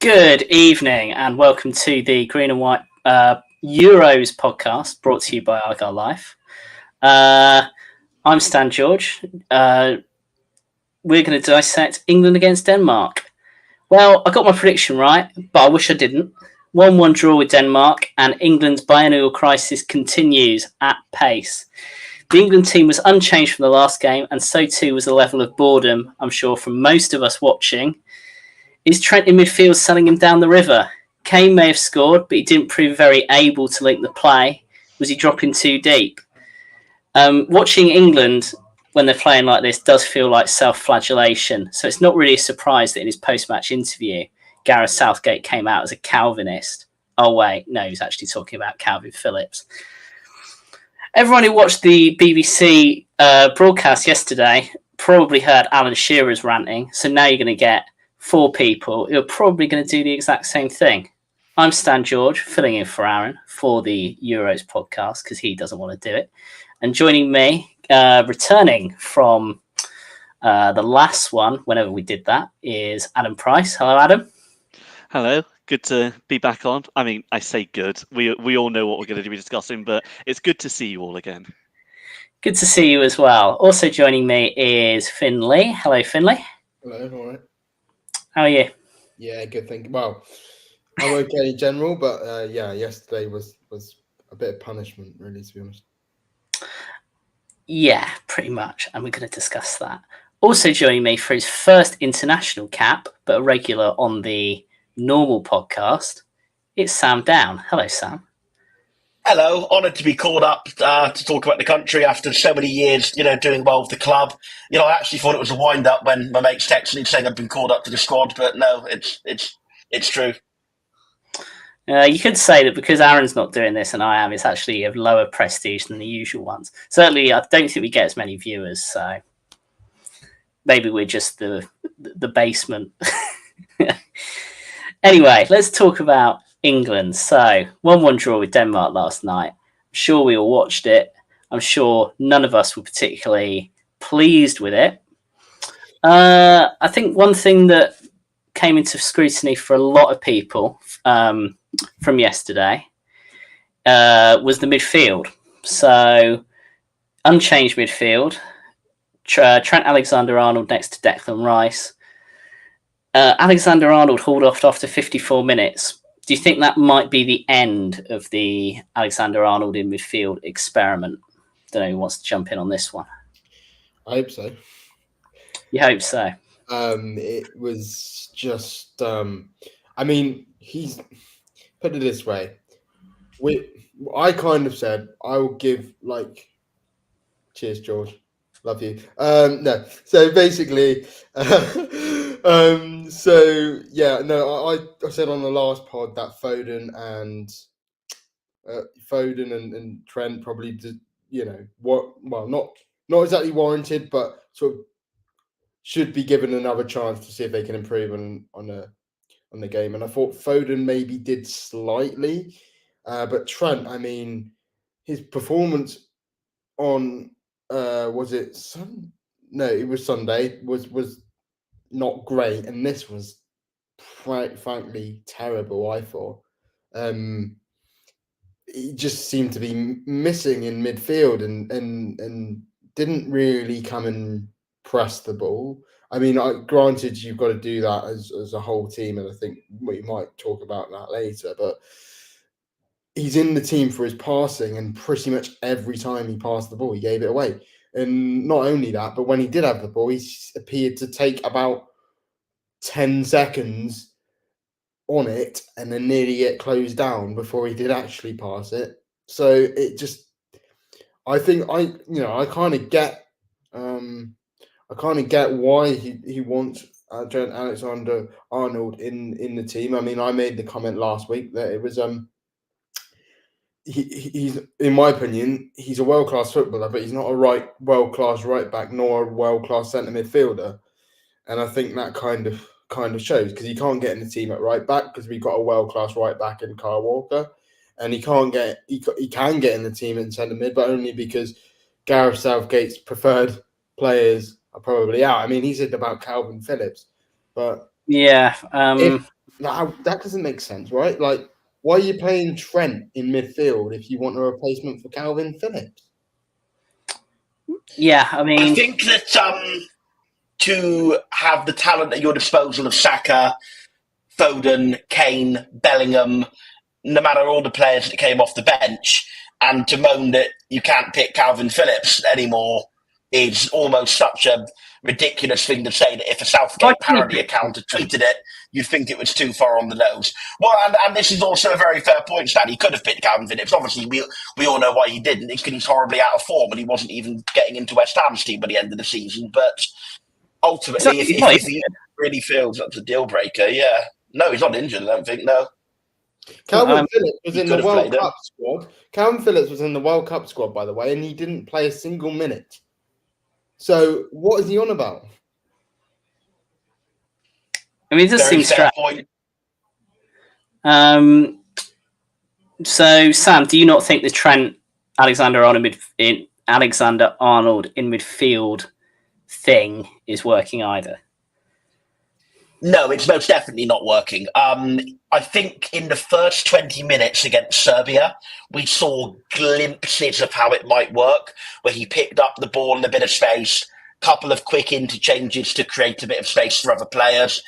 Good evening and welcome to the Green and White Euros podcast brought to you by Argyle Life. I'm Stan George. We're going to dissect England against Denmark. Well, I got my prediction right, but I wish I didn't. 1-1 draw with Denmark and England's biennial crisis continues at pace. The England team was unchanged from the last game and so too was the level of boredom, I'm sure, from most of us watching. Is Trent in midfield selling him down the river? Kane may have scored, but he didn't prove very able to link the play. Was he dropping too deep? Watching England when they're playing like this does feel like self-flagellation. So it's not really a surprise that in his post-match interview, Gareth Southgate came out as a Calvinist. Oh, wait, no, he's actually talking about Calvin Phillips. Everyone who watched the BBC broadcast yesterday probably heard Alan Shearer's ranting. So now you're going to get four people who are probably going to do the exact same thing. I'm Stan George, filling in for Aaron for the Euros podcast because he doesn't want to do it. And joining me, returning from the last one, whenever we did that, is Adam Price. Hello, Adam. Hello. Good to be back on. I mean, I say good. We all know what we're going to be discussing, but it's good to see you all again. Good to see you as well. Also joining me is Finley. Hello, Finley. Hello, all right. How are you? Yeah, good. Thank you. Well, I'm okay in general, but yesterday was a bit of punishment, really, to be honest. Yeah, pretty much. And we're going to discuss that. Also joining me for his first international cap, but a regular on the normal podcast, it's Sam Down. Hello, Sam. Hello, honoured to be called up to talk about the country after so many years, doing well with the club. I actually thought it was a wind-up when my mates texted me saying I'd been called up to the squad, but no, it's true. You could say that because Aaron's not doing this and I am, it's actually of lower prestige than the usual ones. Certainly, I don't think we get as many viewers, so maybe we're just the basement. Anyway, let's talk about England. So 1-1 draw with Denmark last night. I'm sure we all watched it. I'm sure none of us were particularly pleased with it. I think one thing that came into scrutiny for a lot of people from yesterday was the midfield. So unchanged midfield. Trent Alexander-Arnold next to Declan Rice. Alexander-Arnold hauled off after 54 minutes. Do you think that might be the end of the Alexander-Arnold in midfield experiment? Don't know who wants to jump in on this one. I hope so. You hope so? It was just, he's put it this way. I kind of said I will give cheers, George. Love you. No. So basically, I said on the last pod that Foden and Trent probably did, not exactly warranted, but sort of should be given another chance to see if they can improve on the game. And I thought Foden maybe did slightly, but Trent, his performance on was it Sun? No, it was Sunday. Was not great, and this was frankly terrible. I thought he just seemed to be missing in midfield and didn't really come and press the ball. Granted, you've got to do that as a whole team, and I think we might talk about that later, but he's in the team for his passing, and pretty much every time he passed the ball, he gave it away. And not only that, but when he did have the ball, he appeared to take about 10 seconds on it and then nearly get closed down before he did actually pass it. So it just, I think I kind of get why he wants Trent Alexander-Arnold in the team. I made the comment last week that it was he's, in my opinion, he's a world-class footballer, but he's not a world-class right back nor a world-class centre midfielder. And I think that kind of shows, because he can't get in the team at right back because we've got a world-class right back in Kyle Walker, and he can get in the team in centre mid, but only because Gareth Southgate's preferred players are probably out. He said about Calvin Phillips, but yeah, That doesn't make sense, right? Like, why are you playing Trent in midfield if you want a replacement for Calvin Phillips? Yeah, I I mean, think that to have the talent at your disposal of Saka, Foden, Kane, Bellingham, no matter all the players that came off the bench, and to moan that you can't pick Calvin Phillips anymore is almost such a ridiculous thing to say that if a why Southgate can't you parody pick account had him? tweeted it, you'd think it was too far on the nose. Well, and this is also a very fair point, Stan. He could have picked Calvin Phillips. Obviously, we all know why he didn't. It's because he's horribly out of form and he wasn't even getting into West Ham's team by the end of the season. But ultimately, He's not if he really feels that's a deal breaker, yeah. No, he's not injured, I don't think, no. Calvin Phillips was he in could the have World played him. Cup squad. Calvin Phillips was in the World Cup squad, by the way, and he didn't play a single minute. So what is he on about? I mean, it does Very seem fair strange. point. So, Sam, do you not think the Trent Alexander-Arnold in midfield thing is working either? No, it's most definitely not working. I think in the first 20 minutes against Serbia, we saw glimpses of how it might work, where he picked up the ball in a bit of space, couple of quick interchanges to create a bit of space for other players.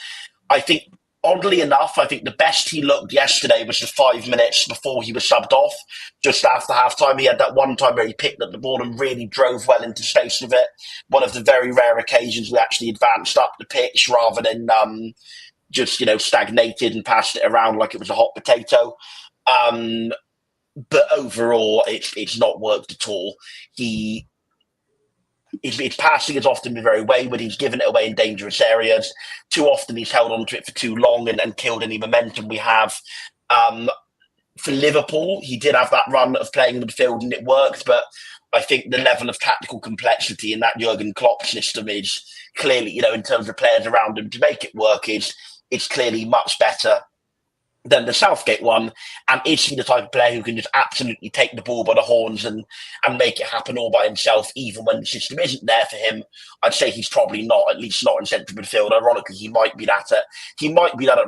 I think, oddly enough, I think the best he looked yesterday was the 5 minutes before he was subbed off. Just after half-time, he had that one time where he picked up the ball and really drove well into space with it. One of the very rare occasions we actually advanced up the pitch rather than just, stagnated and passed it around like it was a hot potato. But overall, it's not worked at all. His passing has often been very wayward. He's given it away in dangerous areas. Too often he's held onto it for too long and killed any momentum we have. For Liverpool, he did have that run of playing in the midfield and it worked, but I think the level of tactical complexity in that Jurgen Klopp system is clearly, in terms of players around him to make it work, it's clearly much better than the Southgate one. And is he the type of player who can just absolutely take the ball by the horns and make it happen all by himself, even when the system isn't there for him? I'd say he's probably not, at least not in central midfield. Ironically, he might be that at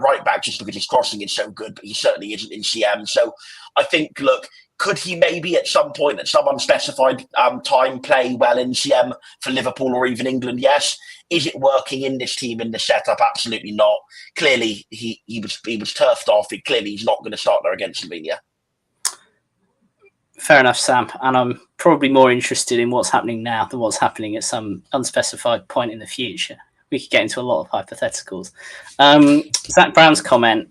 right back just because his crossing is so good, but he certainly isn't in CM. So I think, look, could he maybe at some point, at some unspecified time, play well in CM for Liverpool or even England? Yes. Is it working in this team, in this setup? Absolutely not. Clearly, he was turfed off. Clearly, he's not going to start there against Slovenia. Fair enough, Sam. And I'm probably more interested in what's happening now than what's happening at some unspecified point in the future. We could get into a lot of hypotheticals. Zach Brown's comment,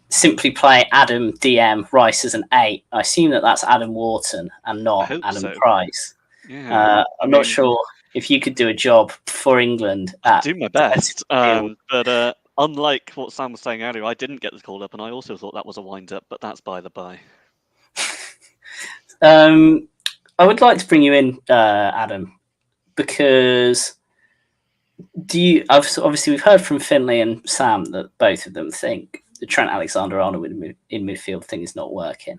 simply play Adam, DM, Rice as an 8. I assume that's Adam Wharton and not Adam Price. Yeah, I'm not sure if you could do a job for England. Do my best. But unlike what Sam was saying earlier, I didn't get the call up, and I also thought that was a wind-up, but that's by the by. I would like to bring you in, Adam, because obviously we've heard from Finlay and Sam that both of them think the Trent Alexander-Arnold in midfield thing is not working.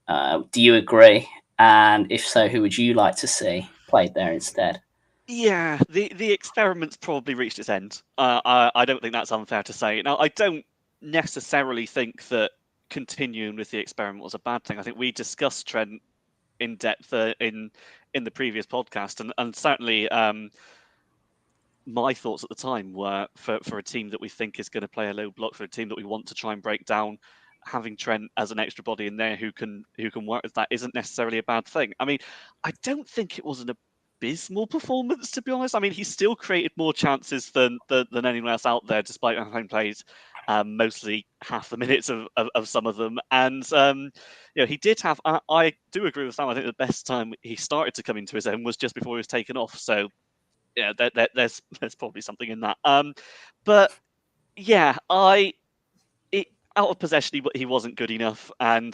Do you agree? And if so, who would you like to see played there instead? Yeah, the experiment's probably reached its end. I don't think that's unfair to say. Now, I don't necessarily think that continuing with the experiment was a bad thing. I think we discussed Trent in depth in the previous podcast, and certainly my thoughts at the time were for a team that we think is going to play a low block, for a team that we want to try and break down, having Trent as an extra body in there who can work with that isn't necessarily a bad thing. I mean, I don't think it was an abysmal performance, to be honest. I mean, he still created more chances than anyone else out there, despite having played mostly half the minutes of some of them. And he did have. I do agree with Sam. I think the best time he started to come into his own was just before he was taken off. So yeah, there's probably something in that. But yeah, out of possession he wasn't good enough, and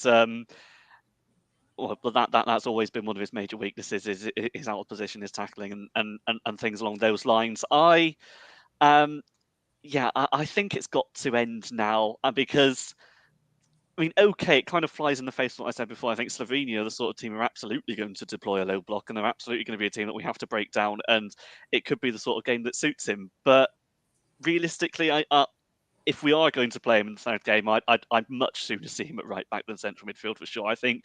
that's always been one of his major weaknesses is his out of position, his tackling, and things along those lines. I think it's got to end now, because I mean, okay, it kind of flies in the face of what I said before. I think Slovenia are the sort of team who are absolutely going to deploy a low block, and they're absolutely going to be a team that we have to break down, and it could be the sort of game that suits him. But realistically, if we are going to play him in the third game, I'd much sooner see him at right back than central midfield for sure. I think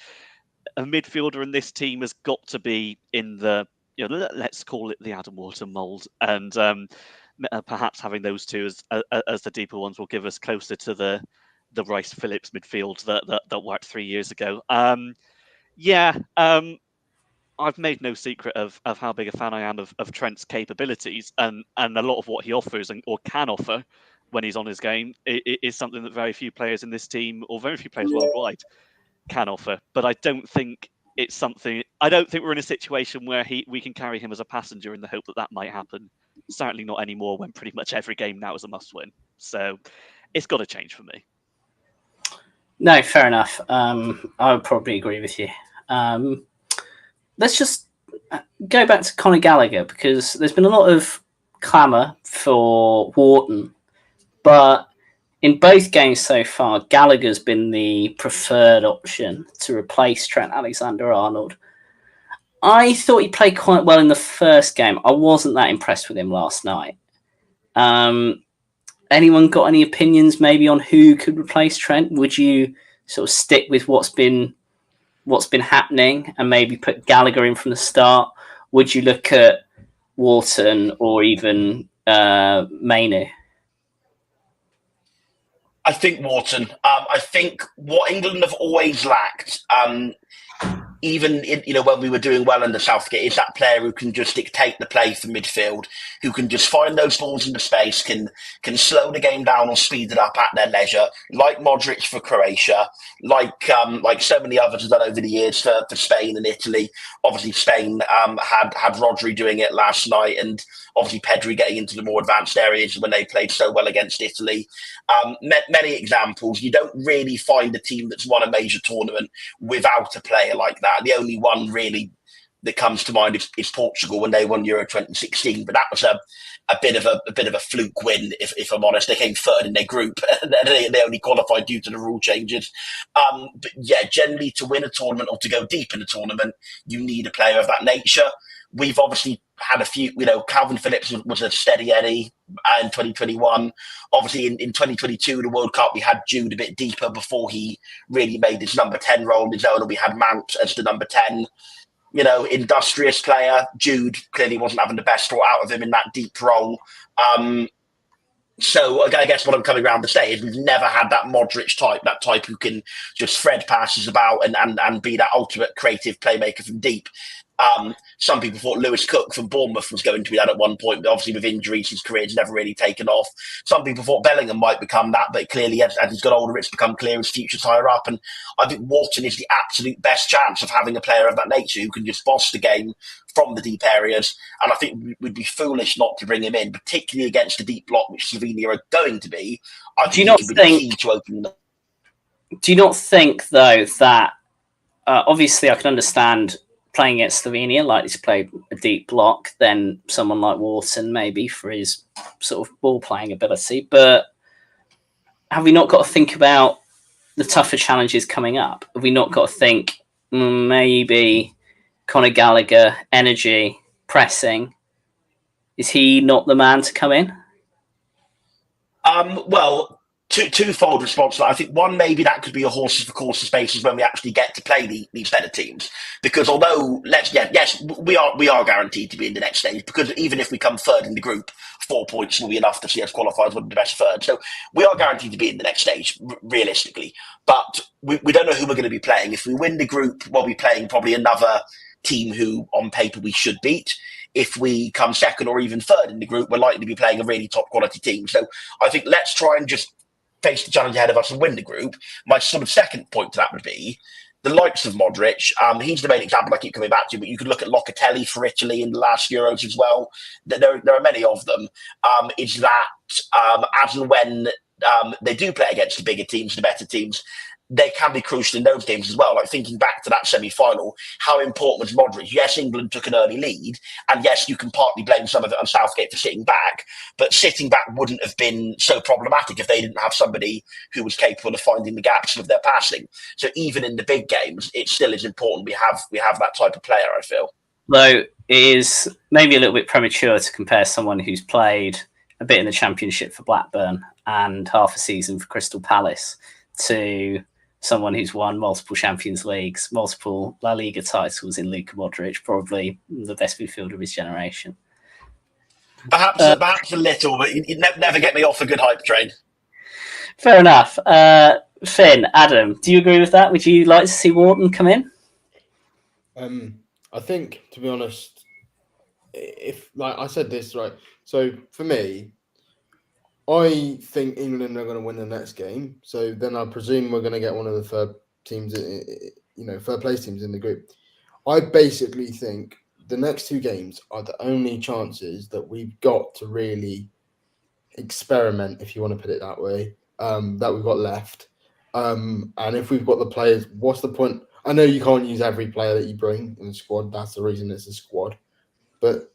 a midfielder in this team has got to be in the, let's call it the Adam Wharton mould, and perhaps having those two as the deeper ones will give us closer to the Rice Phillips midfield that worked 3 years ago. I've made no secret of how big a fan I am of Trent's capabilities, and a lot of what he offers or can offer when he's on his game is something that very few players in this team, or very few players worldwide, can offer. But I don't think it's something. I don't think we're in a situation where we can carry him as a passenger in the hope that might happen. Certainly not anymore, when pretty much every game now is a must-win. So it's got to change for me. No, fair enough. I would probably agree with you. Let's just go back to Conor Gallagher, because there's been a lot of clamour for Wharton, but in both games so far, Gallagher's been the preferred option to replace Trent Alexander-Arnold. I thought he played quite well in the first game. I wasn't that impressed with him last night. Anyone got any opinions maybe on who could replace Trent? Would you sort of stick with what's been happening and maybe put Gallagher in from the start? Would you look at Wharton or even Mainu? I think Wharton. I think what England have always lacked, even when we were doing well under Southgate, is that player who can just dictate the play from midfield, who can just find those balls into space, can slow the game down or speed it up at their leisure, like Modric for Croatia, like so many others have done over the years for Spain and Italy. Obviously, Spain had Rodri doing it last night, and obviously Pedri getting into the more advanced areas when they played so well against Italy. Many examples. You don't really find a team that's won a major tournament without a player like that. The only one really that comes to mind is Portugal when they won Euro 2016, but that was a bit of a fluke win, if I'm honest. They came third in their group. They only qualified due to the rule changes. But yeah, generally to win a tournament or to go deep in a tournament, you need a player of that nature. We've obviously had a few, Calvin Phillips was a steady Eddie in 2021. Obviously in 2022, the World Cup, we had Jude a bit deeper before he really made his number 10 role on his own, and we had Mount as the number 10. Industrious player. Jude clearly wasn't having the best thought out of him in that deep role. So I guess what I'm coming around to say is we've never had that Modric type, that type who can just thread passes about and be that ultimate creative playmaker from deep. Some people thought Lewis Cook from Bournemouth was going to be that at one point, but obviously with injuries, his career's never really taken off. Some people thought Bellingham might become that, but clearly as he's got older, it's become clear his future's higher up. And I think Wharton is the absolute best chance of having a player of that nature who can just boss the game from the deep areas. And I think we'd be foolish not to bring him in, particularly against the deep block, which Slovenia are going to be. I think he can be the key to opening them. Do you not think, though, that obviously I can understand playing against Slovenia, likely to play a deep block than someone like Wharton, maybe for his sort of ball playing ability. But have we not got to think about the tougher challenges coming up? Have we not got to think maybe Conor Gallagher, energy, pressing? Is he not the man to come in? Well, twofold response. I think one, maybe that could be a horses for courses basis when we actually get to play these better teams. Because although yes, we are guaranteed to be in the next stage. Because even if we come third in the group, 4 points will be enough to see us qualify as one of the best third. So we are guaranteed to be in the next stage, realistically. But we don't know who we're going to be playing. If we win the group, we'll be playing probably another team who, on paper, we should beat. If we come second or even third in the group, we're likely to be playing a really top quality team. So I think let's try and just face the challenge ahead of us and win the group. My sort of second point to that would be the likes of Modric. He's the main example I keep coming back to, but you could look at Locatelli for Italy in the last Euros as well. There are many of them. Is that as and when they do play against the bigger teams, the better teams, they can be crucial in those games as well. Like thinking back to that semi-final, how important was Modric? Yes, England took an early lead, and yes, you can partly blame some of it on Southgate for sitting back, but sitting back wouldn't have been so problematic if they didn't have somebody who was capable of finding the gaps of their passing. So even in the big games, it still is important we have that type of player, I feel. Though it is maybe a little bit premature to compare someone who's played a bit in the Championship for Blackburn and half a season for Crystal Palace to someone who's won multiple Champions Leagues, multiple La Liga titles in Luka Modric, probably the best midfielder of his generation. Perhaps a little, but you'd never get me off a good hype train. Fair enough. Finn, Adam, do you agree with that? Would you like to see Wharton come in? I think, to be honest, if like I said this right, so for me, I think England are going to win the next game. So then I presume we're going to get one of the third place teams in the group. I basically think the next two games are the only chances that we've got to really experiment, if you want to put it that way, that we've got left. And if we've got the players, what's the point? I know you can't use every player that you bring in the squad. That's the reason it's a squad. But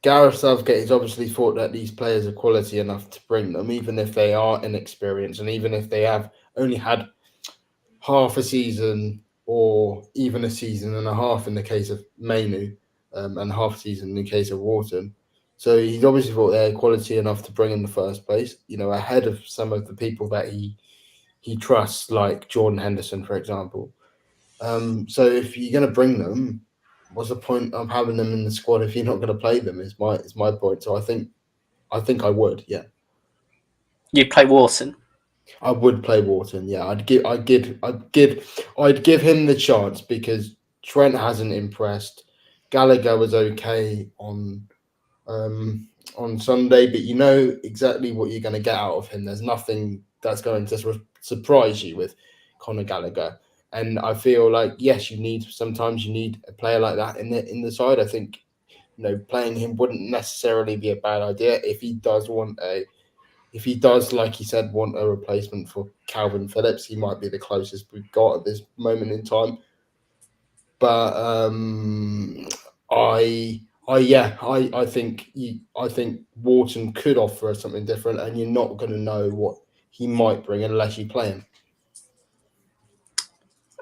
Gareth Southgate has obviously thought that these players are quality enough to bring them, even if they are inexperienced and even if they have only had half a season or even a season and a half in the case of Mainu, and half a season in the case of Wharton. So he's obviously thought they're quality enough to bring in the first place, ahead of some of the people that he trusts, like Jordan Henderson, for example. So if you're going to bring them, what's the point of having them in the squad if you're not going to play them? Is my point. So I think I would, yeah. You'd play Wharton? I would play Wharton, yeah. I'd give him the chance because Trent hasn't impressed. Gallagher was okay on Sunday, but you know exactly what you're going to get out of him. There's nothing that's going to surprise you with Conor Gallagher. And I feel like, yes, sometimes you need a player like that in the side. I think, playing him wouldn't necessarily be a bad idea if he does, like he said, want a replacement for Calvin Phillips. He might be the closest we've got at this moment in time. But I think Wharton could offer us something different, and you're not going to know what he might bring unless you play him.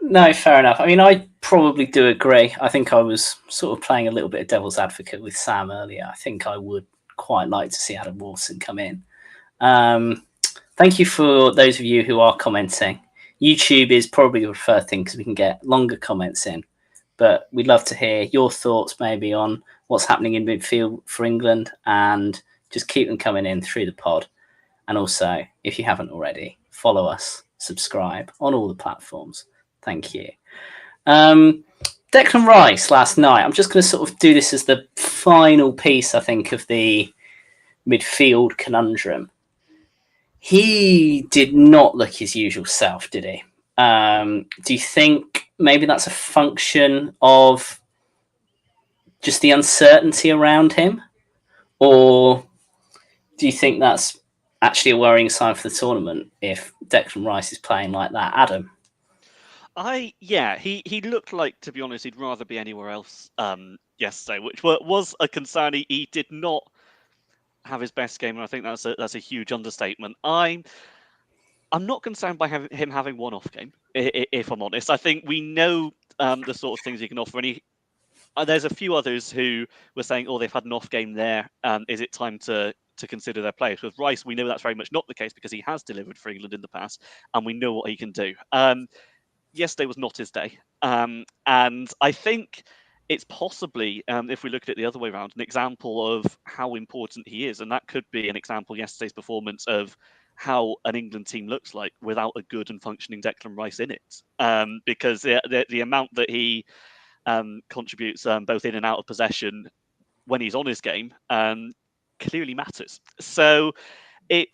No, fair enough. I mean, I probably do agree. I think I was sort of playing a little bit of devil's advocate with Sam earlier. I think I would quite like to see Adam Wharton come in. Thank you for those of you who are commenting. YouTube is probably the preferred thing because we can get longer comments in. But we'd love to hear your thoughts maybe on what's happening in midfield for England, and just keep them coming in through the pod. And also, if you haven't already, follow us, subscribe on all the platforms. Thank you. Declan Rice last night. I'm just going to sort of do this as the final piece, I think, of the midfield conundrum. He did not look his usual self, did he? Do you think maybe that's a function of just the uncertainty around him? Or do you think that's actually a worrying sign for the tournament if Declan Rice is playing like that? Adam? He looked like, to be honest, he'd rather be anywhere else yesterday, which was a concern. He did not have his best game, and I think that's a huge understatement. I'm not concerned by him having one-off game, if I'm honest. I think we know the sort of things he can offer, and there's a few others who were saying, "Oh, they've had an off game there. Is it time to consider their players?" With Rice, we know that's very much not the case because he has delivered for England in the past, and we know what he can do. Yesterday was not his day, and I think it's possibly, if we look at it the other way around, an example of how important he is, and that could be an example, yesterday's performance, of how an England team looks like without a good and functioning Declan Rice in it, because the amount that he contributes both in and out of possession when he's on his game clearly matters. So I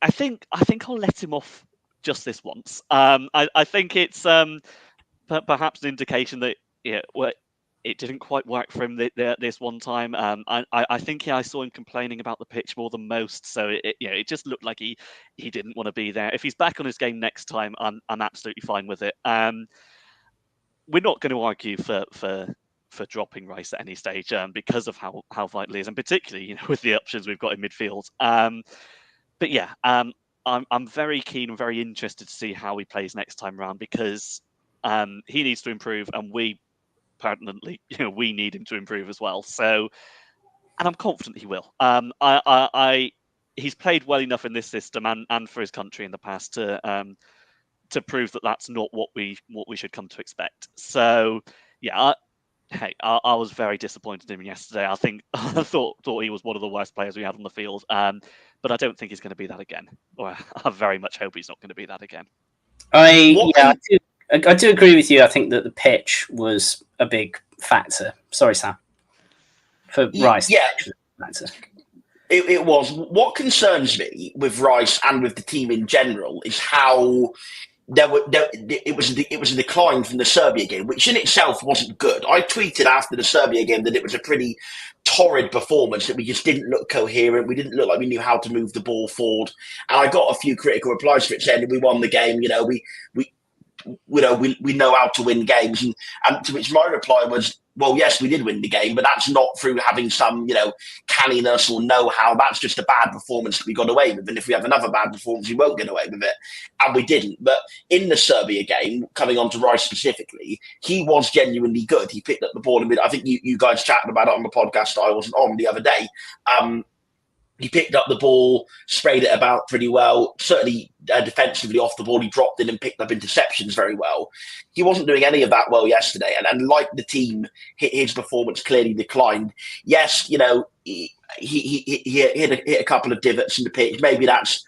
think I'll let him off just this once. I think it's perhaps an indication that it didn't quite work for him this one time. I think I saw him complaining about the pitch more than most, so it just looked like he didn't want to be there. If he's back on his game next time, I'm absolutely fine with it. We're not going to argue for dropping Rice at any stage because of how vital he is, and particularly with the options we've got in midfield. But yeah, I'm very keen and very interested to see how he plays next time around, because he needs to improve, and we pertinently, we need him to improve as well. So I'm confident he will. He's played well enough in this system and for his country in the past to prove that that's not what we should come to expect. So yeah, I was very disappointed in him yesterday. I thought he was one of the worst players we had on the field. But I don't think he's going to be that again. Well, I very much hope he's not going to be that again. I do agree with you. I think that the pitch was a big factor. Sorry, Sam. For Rice, yeah, factor. It was. What concerns me with Rice and with the team in general is how it was a decline from the Serbia game, which in itself wasn't good. I tweeted after the Serbia game that it was a pretty torrid performance, that we just didn't look coherent. We didn't look like we knew how to move the ball forward. And I got a few critical replies for it saying we won the game. We know how to win games. And to which my reply was, well, yes, we did win the game, but that's not through having some, canniness or know-how. That's just a bad performance that we got away with. And if we have another bad performance, we won't get away with it. And we didn't. But in the Serbia game, coming on to Rice specifically, he was genuinely good. He picked up the ball. I think you guys chatted about it on the podcast that I wasn't on the other day. He picked up the ball, sprayed it about pretty well. Certainly defensively off the ball, he dropped in and picked up interceptions very well. He wasn't doing any of that well yesterday. And like the team, his performance clearly declined. Yes, he hit a couple of divots in the pitch. Maybe that's,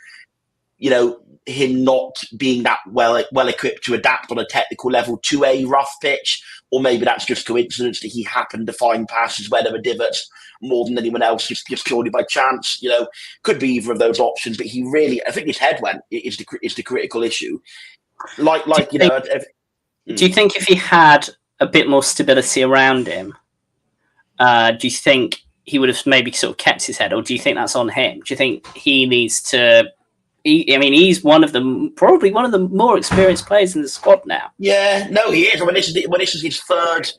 him not being that well equipped to adapt on a technical level to a rough pitch. Or maybe that's just coincidence that he happened to find passes where there were divots more than anyone else, just purely by chance. Could be either of those options. But he really, I think his head went is the critical issue. Do you think if he had a bit more stability around him, do you think he would have maybe sort of kept his head, or do you think that's on him? Do you think he needs to? He's probably one of the more experienced players in the squad now. Yeah, no, he is. This is his third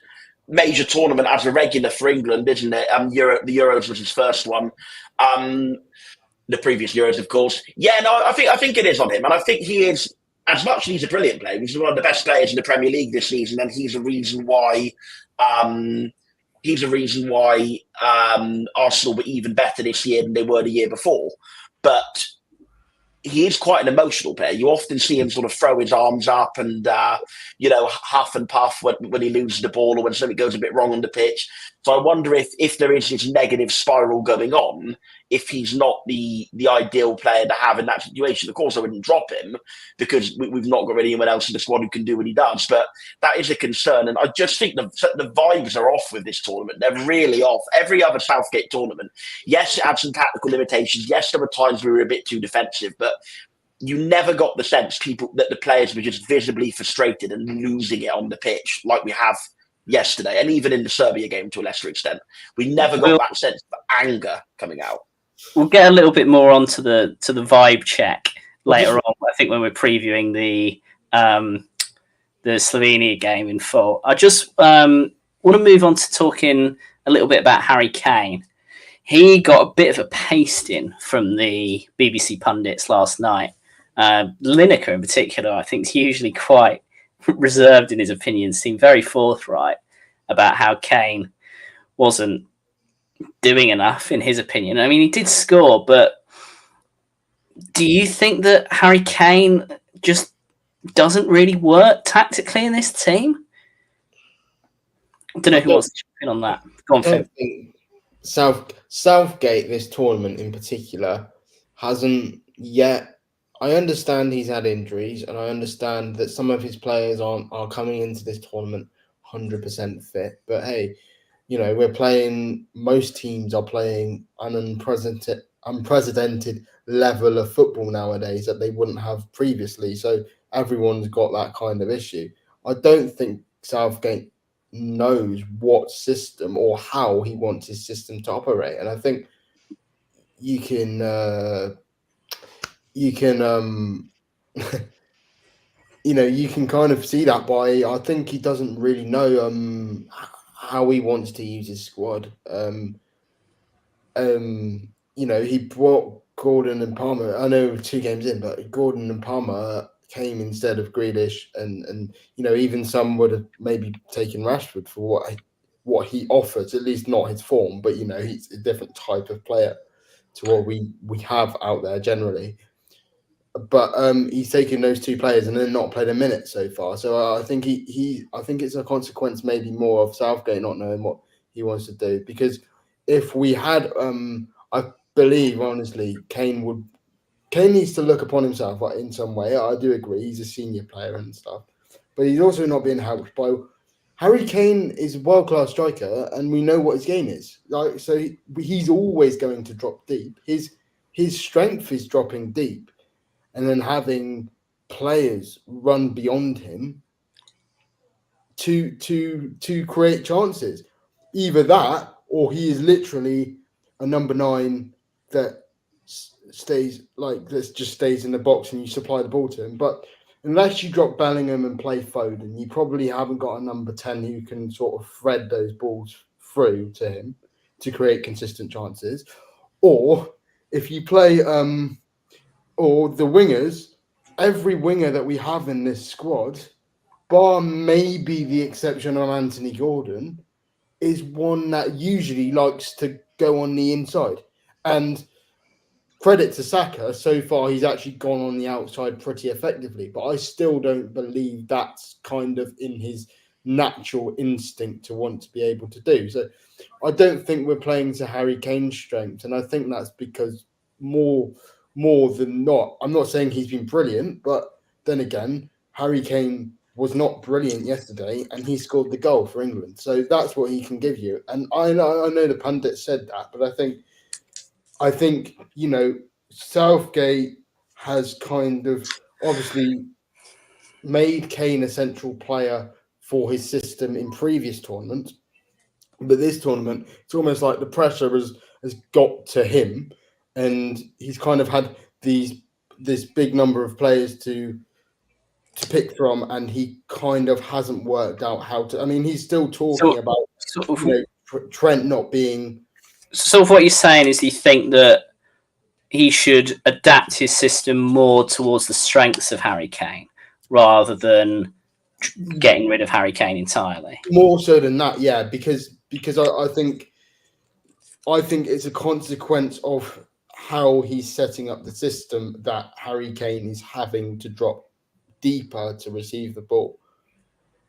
major tournament as a regular for England, isn't it? The Euros was his first one. The previous Euros, of course. Yeah, no, I think it is on him, and I think he is. As much as he's a brilliant player, he's one of the best players in the Premier League this season, and he's a reason why. Arsenal were even better this year than they were the year before, but. He is quite an emotional player. You often see him sort of throw his arms up and, huff and puff when he loses the ball or when something goes a bit wrong on the pitch. So I wonder if there is this negative spiral going on, if he's not the ideal player to have in that situation. Of course, I wouldn't drop him because we've not got anyone else in the squad who can do what he does. But that is a concern. And I just think the vibes are off with this tournament. They're really off. Every other Southgate tournament, yes, it had some tactical limitations. Yes, there were times we were a bit too defensive, but you never got the sense that the players were just visibly frustrated and losing it on the pitch like we have yesterday, and even in the Serbia game to a lesser extent. We never got that sense of anger coming out. We'll get a little bit more onto the vibe check later on. I think when we're previewing the Slovenia game in full. I just want to move on to talking a little bit about Harry Kane. He got a bit of a pasting from the BBC pundits last night. Lineker in particular, I think, is usually quite reserved in his opinions, seemed very forthright about how Kane wasn't doing enough in his opinion. I mean, he did score, but do you think that Harry Kane just doesn't really work tactically in this team? I don't know who wants to chip in on that. Go on, Phil. Southgate, this tournament in particular, hasn't yet. I understand he's had injuries, and I understand that some of his players are coming into this tournament 100% fit. But hey, we're playing. Most teams are playing an unprecedented level of football nowadays that they wouldn't have previously. So everyone's got that kind of issue. I don't think Southgate knows what system or how he wants his system to operate, and I think you can you can kind of see that by, I think he doesn't really know how he wants to use his squad. He brought Gordon and Palmer. I know 2 games in, but Gordon and Palmer came instead of Grealish, and even some would have maybe taken Rashford for what what he offers, at least not his form, but he's a different type of player to what we have out there generally. But he's taken those two players and then not played a minute so far. So I think I think it's a consequence maybe more of Southgate not knowing what he wants to do. Because if we had, I believe honestly, Kane needs to look upon himself in some way. I do agree, he's a senior player and stuff, but he's also not being helped by. Harry Kane is a world-class striker, and we know what his game is. So he's always going to drop deep. His strength is dropping deep, and then having players run beyond him to create chances. Either that, or he is literally a number 9 that stays in the box and you supply the ball to him. But unless you drop Bellingham and play Foden, you probably haven't got a number 10 who can sort of thread those balls through to him to create consistent chances. Or if you play or the wingers, every winger that we have in this squad, bar maybe the exception of Anthony Gordon, is one that usually likes to go on the inside. And credit to Saka, so far he's actually gone on the outside pretty effectively, but I still don't believe that's kind of in his natural instinct to want to be able to do. So I don't think we're playing to Harry Kane's strength, and I think that's because more than not, I'm not saying he's been brilliant, but then again, Harry Kane was not brilliant yesterday, and he scored the goal for England. So that's what he can give you. And I know the pundit said that, but I think Southgate has kind of obviously made Kane a central player for his system in previous tournaments, but this tournament, it's almost like the pressure has got to him, and he's kind of had this big number of players to pick from, and he kind of hasn't worked out how to. I mean, he's still talking about Trent not being. So what you're saying is you think that he should adapt his system more towards the strengths of Harry Kane rather than getting rid of Harry Kane entirely. More so than that, yeah, because I think it's a consequence of how he's setting up the system that Harry Kane is having to drop deeper to receive the ball.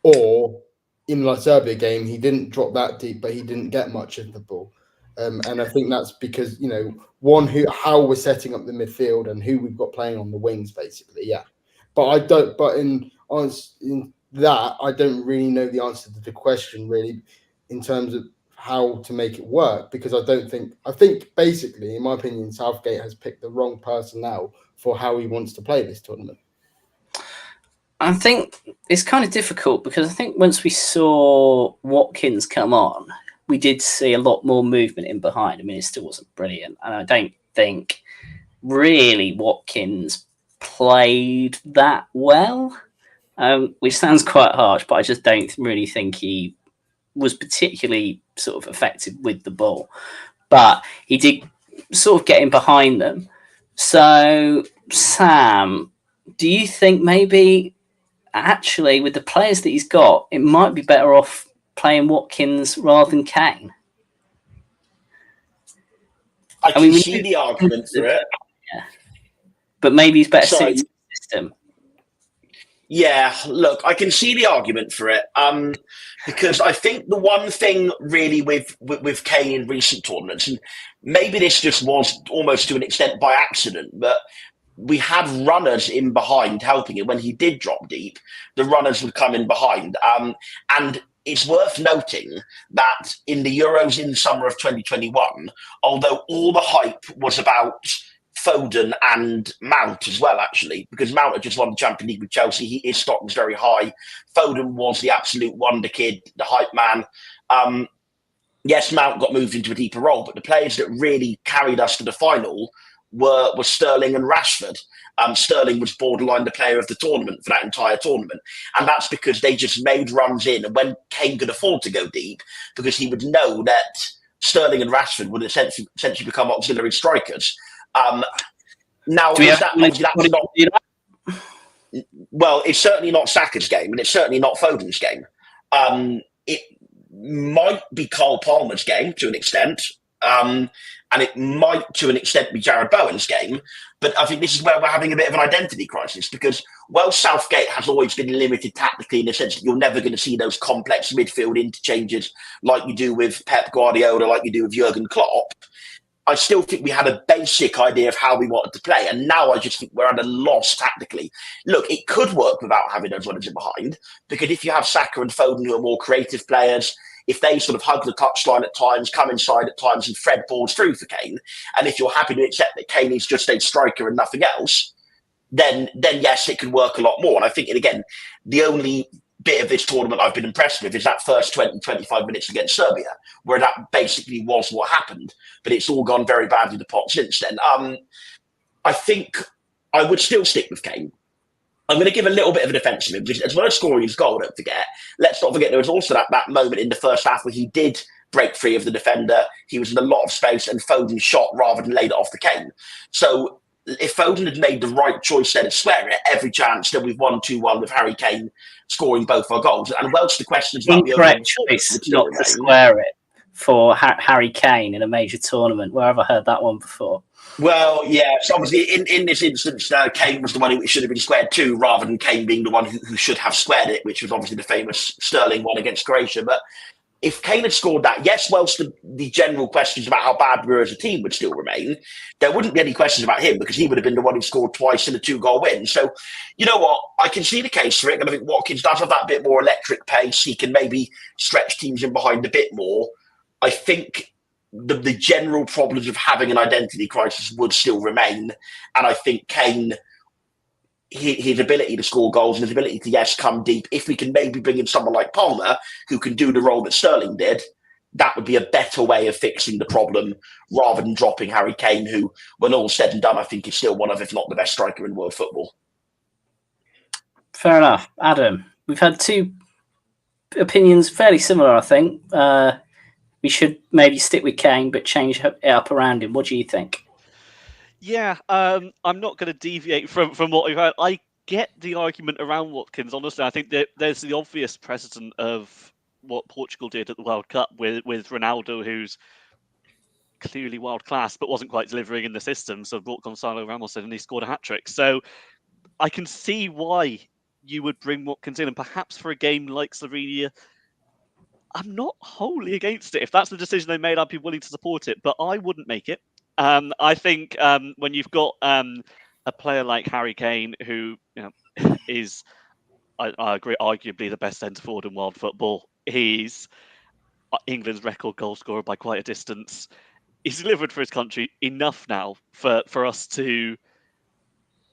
Or in the Serbia game, he didn't drop that deep, but he didn't get much of the ball. And I think that's because, how we're setting up the midfield and who we've got playing on the wings, basically, yeah. But in that, I don't really know the answer to the question, really, in terms of how to make it work, because I think basically, in my opinion, Southgate has picked the wrong personnel for how he wants to play this tournament. I think it's kind of difficult because I think once we saw Watkins come on, we did see a lot more movement in behind. I mean, it still wasn't brilliant. And I don't think really Watkins played that well, which sounds quite harsh, but I just don't really think he was particularly sort of effective with the ball. But he did sort of get in behind them. So, Sam, do you think maybe actually with the players that he's got, it might be better off playing Watkins rather than Kane? I can see the argument for it. Yeah. But maybe he's better suited to the system. Yeah, look, I can see the argument for it. Because I think the one thing really with Kane in recent tournaments, and maybe this just was almost to an extent by accident, but we had runners in behind helping him. When he did drop deep, the runners would come in behind. And it's worth noting that in the Euros in summer of 2021, although all the hype was about Foden and Mount as well, actually, because Mount had just won the Champions League with Chelsea. His stock was very high. Foden was the absolute wonder kid, the hype man. Yes, Mount got moved into a deeper role, but the players that really carried us to the final were Sterling and Rashford. Sterling was borderline the player of the tournament for that entire tournament. And that's because they just made runs in. And when Kane could afford to go deep, because he would know that Sterling and Rashford would essentially become auxiliary strikers. Now, well, it's certainly not Saka's game, and it's certainly not Foden's game. might be Cole Palmer's game to an extent. And it might, to an extent, be Jared Bowen's game. But I think this is where we're having a bit of an identity crisis because, well, Southgate has always been limited tactically in the sense that you're never going to see those complex midfield interchanges like you do with Pep Guardiola, like you do with Jurgen Klopp. I still think we had a basic idea of how we wanted to play. And now I just think we're at a loss tactically. Look, it could work without having those runners in behind because if you have Saka and Foden who are more creative players, if they sort of hug the touchline at times, come inside at times and thread balls through for Kane, and if you're happy to accept that Kane is just a striker and nothing else, then yes, it can work a lot more. And I think, again, the only bit of this tournament I've been impressed with is that first 20, 25 minutes against Serbia, where that basically was what happened. But it's all gone very badly to pot since then. I think I would still stick with Kane. I'm going to give a little bit of a defence of him because as well as scoring his goal, don't forget, let's not forget there was also that moment in the first half where he did break free of the defender. He was in a lot of space and Foden shot rather than laid it off the Kane. So if Foden had made the right choice then to square it, every chance that we've won 2-1 with Harry Kane scoring both our goals. And whilst the questions about the incorrect choice not to square it for Harry Kane in a major tournament. Where have I heard that one before? Well, yeah. So obviously, in this instance, Kane was the one who should have been squared too, rather than Kane being the one who should have squared it, which was obviously the famous Sterling one against Croatia. But if Kane had scored that, yes, whilst the general questions about how bad we were as a team would still remain, there wouldn't be any questions about him because he would have been the one who scored twice in a 2-goal win. So, you know what? I can see the case for it. And I think Watkins does have that bit more electric pace. He can maybe stretch teams in behind a bit more. I think the general problems of having an identity crisis would still remain. And I think Kane, his ability to score goals and his ability to, yes, come deep, if we can maybe bring in someone like Palmer who can do the role that Sterling did, that would be a better way of fixing the problem rather than dropping Harry Kane, who, when all's said and done, I think is still one of, if not the best striker in world football. Fair enough. Adam, we've had two opinions fairly similar, I think. We should maybe stick with Kane, but change it up around him. What do you think? Yeah, I'm not going to deviate from what we've had. I get the argument around Watkins. Honestly, I think that there's the obvious precedent of what Portugal did at the World Cup with Ronaldo, who's clearly world class, but wasn't quite delivering in the system. So brought Gonzalo Ramos in and he scored a hat-trick. So I can see why you would bring Watkins in, and perhaps for a game like Slovenia, I'm not wholly against it. If that's the decision they made, I'd be willing to support it, but I wouldn't make it. I think when you've got a player like Harry Kane, who is, I agree, arguably the best centre forward in world football. He's England's record goal scorer by quite a distance. He's delivered for his country enough now for us to,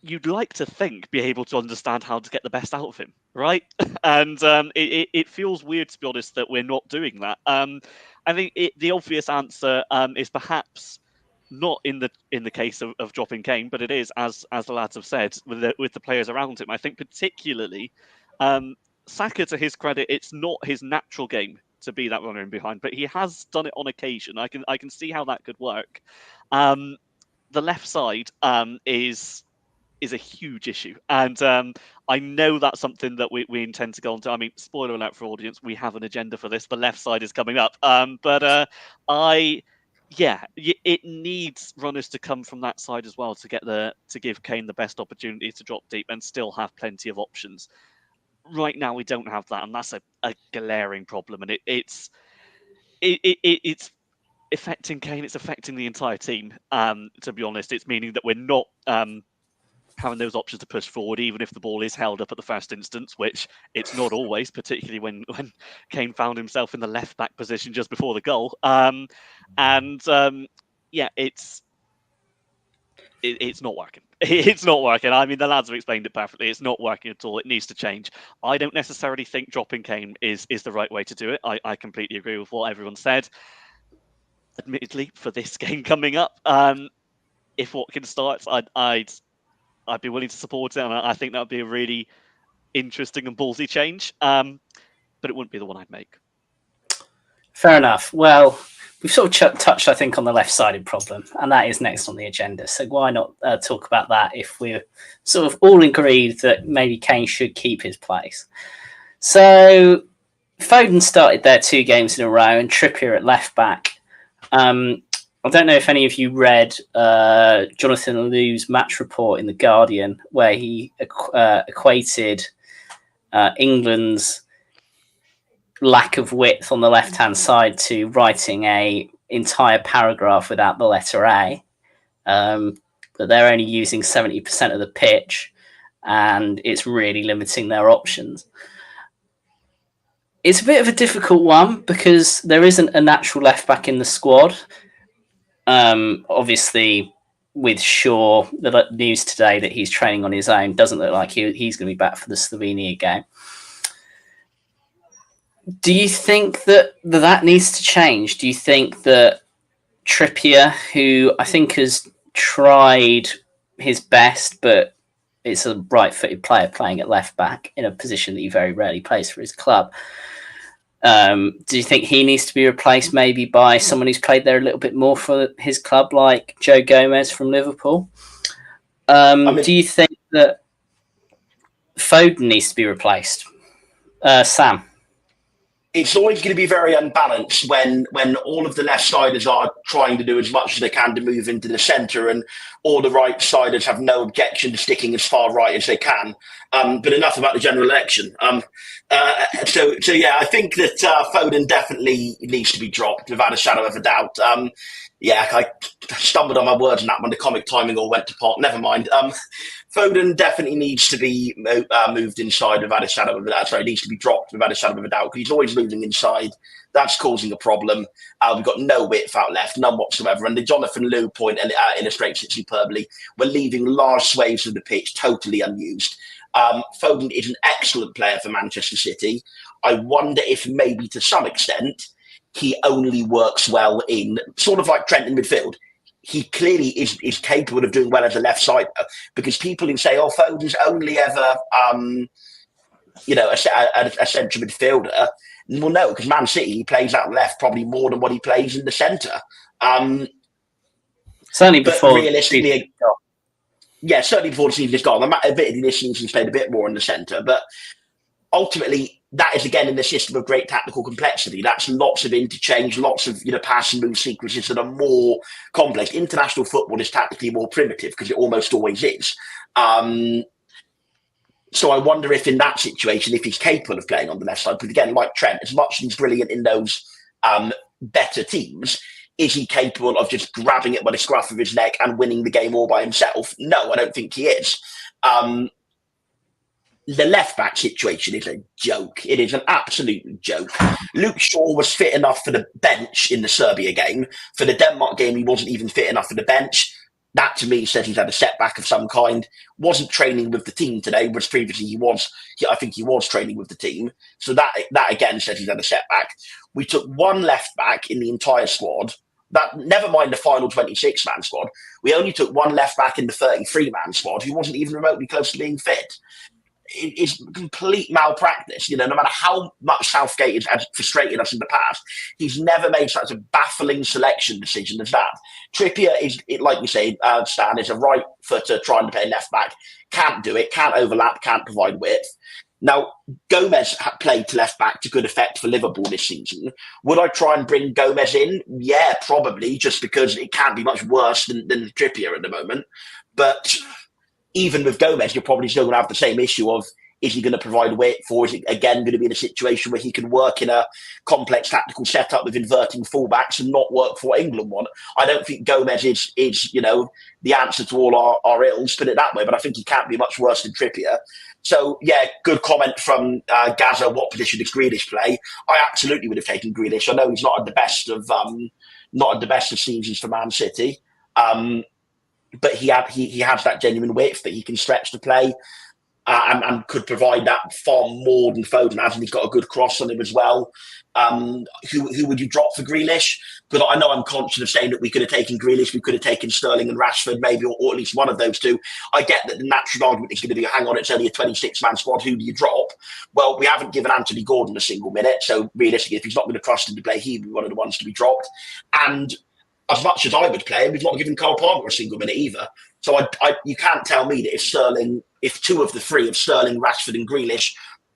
you'd like to think, be able to understand how to get the best out of him, right? And it feels weird, to be honest, that we're not doing that. I think the obvious answer is perhaps not in the case of dropping Kane, but it is, as the lads have said, with the players around him. I think particularly Saka, to his credit, it's not his natural game to be that runner in behind, but he has done it on occasion. I can see how that could work. The left side is a huge issue, and I know that's something that we intend to go on to. I mean, spoiler alert for audience, we have an agenda for this. The left side is coming up, but it needs runners to come from that side as well to give Kane the best opportunity to drop deep and still have plenty of options. Right now, we don't have that, and that's a glaring problem, and it's affecting Kane. It's affecting the entire team. To be honest, it's meaning that we're not having those options to push forward, even if the ball is held up at the first instance, which it's not always, particularly when Kane found himself in the left back position just before the goal. It's not working. It's not working. I mean, the lads have explained it perfectly. It's not working at all. It needs to change. I don't necessarily think dropping Kane is the right way to do it. I completely agree with what everyone said. Admittedly, for this game coming up, if Watkins starts, I'd be willing to support it, and I think that would be a really interesting and ballsy change. But it wouldn't be the one I'd make. Fair enough. Well, we've sort of touched, I think, on the left-sided problem, and that is next on the agenda. So why not talk about that if we're sort of all agreed that maybe Kane should keep his place? So Foden started there 2 games in a row, and Trippier at left back. I don't know if any of you read Jonathan Liu's match report in The Guardian, where he equated England's lack of width on the left-hand side to writing a entire paragraph without the letter A. But they're only using 70% of the pitch, and it's really limiting their options. It's a bit of a difficult one because there isn't a natural left-back in the squad. Obviously, with Shaw, the news today that he's training on his own doesn't look like he's going to be back for the Slovenia game. Do you think that needs to change? Do you think that Trippier, who I think has tried his best, but it's a right-footed player playing at left back in a position that he very rarely plays for his club, do you think he needs to be replaced maybe by someone who's played there a little bit more for his club, like Joe Gomez from Liverpool? Do you think that Foden needs to be replaced? Sam? It's always going to be very unbalanced when all of the left-siders are trying to do as much as they can to move into the centre, and all the right-siders have no objection to sticking as far right as they can. But enough about the general election. So yeah, I think that Foden definitely needs to be dropped without a shadow of a doubt. I stumbled on my words on that when the comic timing all went to pot. Never mind. Foden definitely needs to be moved inside without a shadow of a doubt. Sorry, needs to be dropped without a shadow of a doubt because he's always moving inside. That's causing a problem. We've got no width out left, none whatsoever. And the Jonathan Liu point illustrates it superbly. We're leaving large swathes of the pitch totally unused. Foden is an excellent player for Manchester City. I wonder if maybe to some extent he only works well in sort of like Trent in midfield. He clearly is capable of doing well as a left sider, because people who say, "Oh, Foden's only ever, a central midfielder," well, no, because Man City he plays out left probably more than what he plays in the centre. Certainly before, realistically, certainly before the season is gone. Admittedly, this season he's played a bit more in the centre, but ultimately, that is again in the system of great tactical complexity. That's lots of interchange, lots of pass and move sequences that are more complex. International football is tactically more primitive because it almost always is. So I wonder if in that situation, if he's capable of playing on the left side. But again, like Trent, as much as he's brilliant in those better teams, is he capable of just grabbing it by the scruff of his neck and winning the game all by himself? No, I don't think he is. The left-back situation is a joke. It is an absolute joke. Luke Shaw was fit enough for the bench in the Serbia game. For the Denmark game, he wasn't even fit enough for the bench. That, to me, says he's had a setback of some kind. Wasn't training with the team today, whereas previously he was. I think he was training with the team. So that again, says he's had a setback. We took one left-back in the entire squad. That, never mind the final 26-man squad. We only took one left-back in the 33-man squad who wasn't even remotely close to being fit. It's complete malpractice. No matter how much Southgate has frustrated us in the past, he's never made such a baffling selection decision as that. Trippier is, like you say, Stan, is a right footer trying to play left back. Can't do it, can't overlap, can't provide width. Now, Gomez played to left back to good effect for Liverpool this season. Would I try and bring Gomez in? Yeah, probably, just because it can't be much worse than Trippier at the moment. But even with Gomez, you're probably still going to have the same issue of, is he going to provide width, or is it again going to be in a situation where he can work in a complex tactical setup with inverting fullbacks and not work for what England want? I don't think Gomez is the answer to all our ills, put it that way, but I think he can't be much worse than Trippier. So, yeah, good comment from Gaza. What position does Grealish play? I absolutely would have taken Grealish. I know he's not at the best of seasons for Man City. But he has that genuine width that he can stretch to play and could provide that far more than Foden has, and he's got a good cross on him as well. Who would you drop for Grealish? But I know I'm conscious of saying that we could have taken Grealish, we could have taken Sterling and Rashford, maybe, or at least one of those two. I get that the natural argument is going to be, hang on, it's only a 26-man squad, who do you drop? Well, we haven't given Anthony Gordon a single minute, so realistically, if he's not going to trust him to play, he'd be one of the ones to be dropped. And as much as I would play him, we've not given Cole Palmer a single minute either. So you can't tell me that if two of the three, of Sterling, Rashford and Grealish,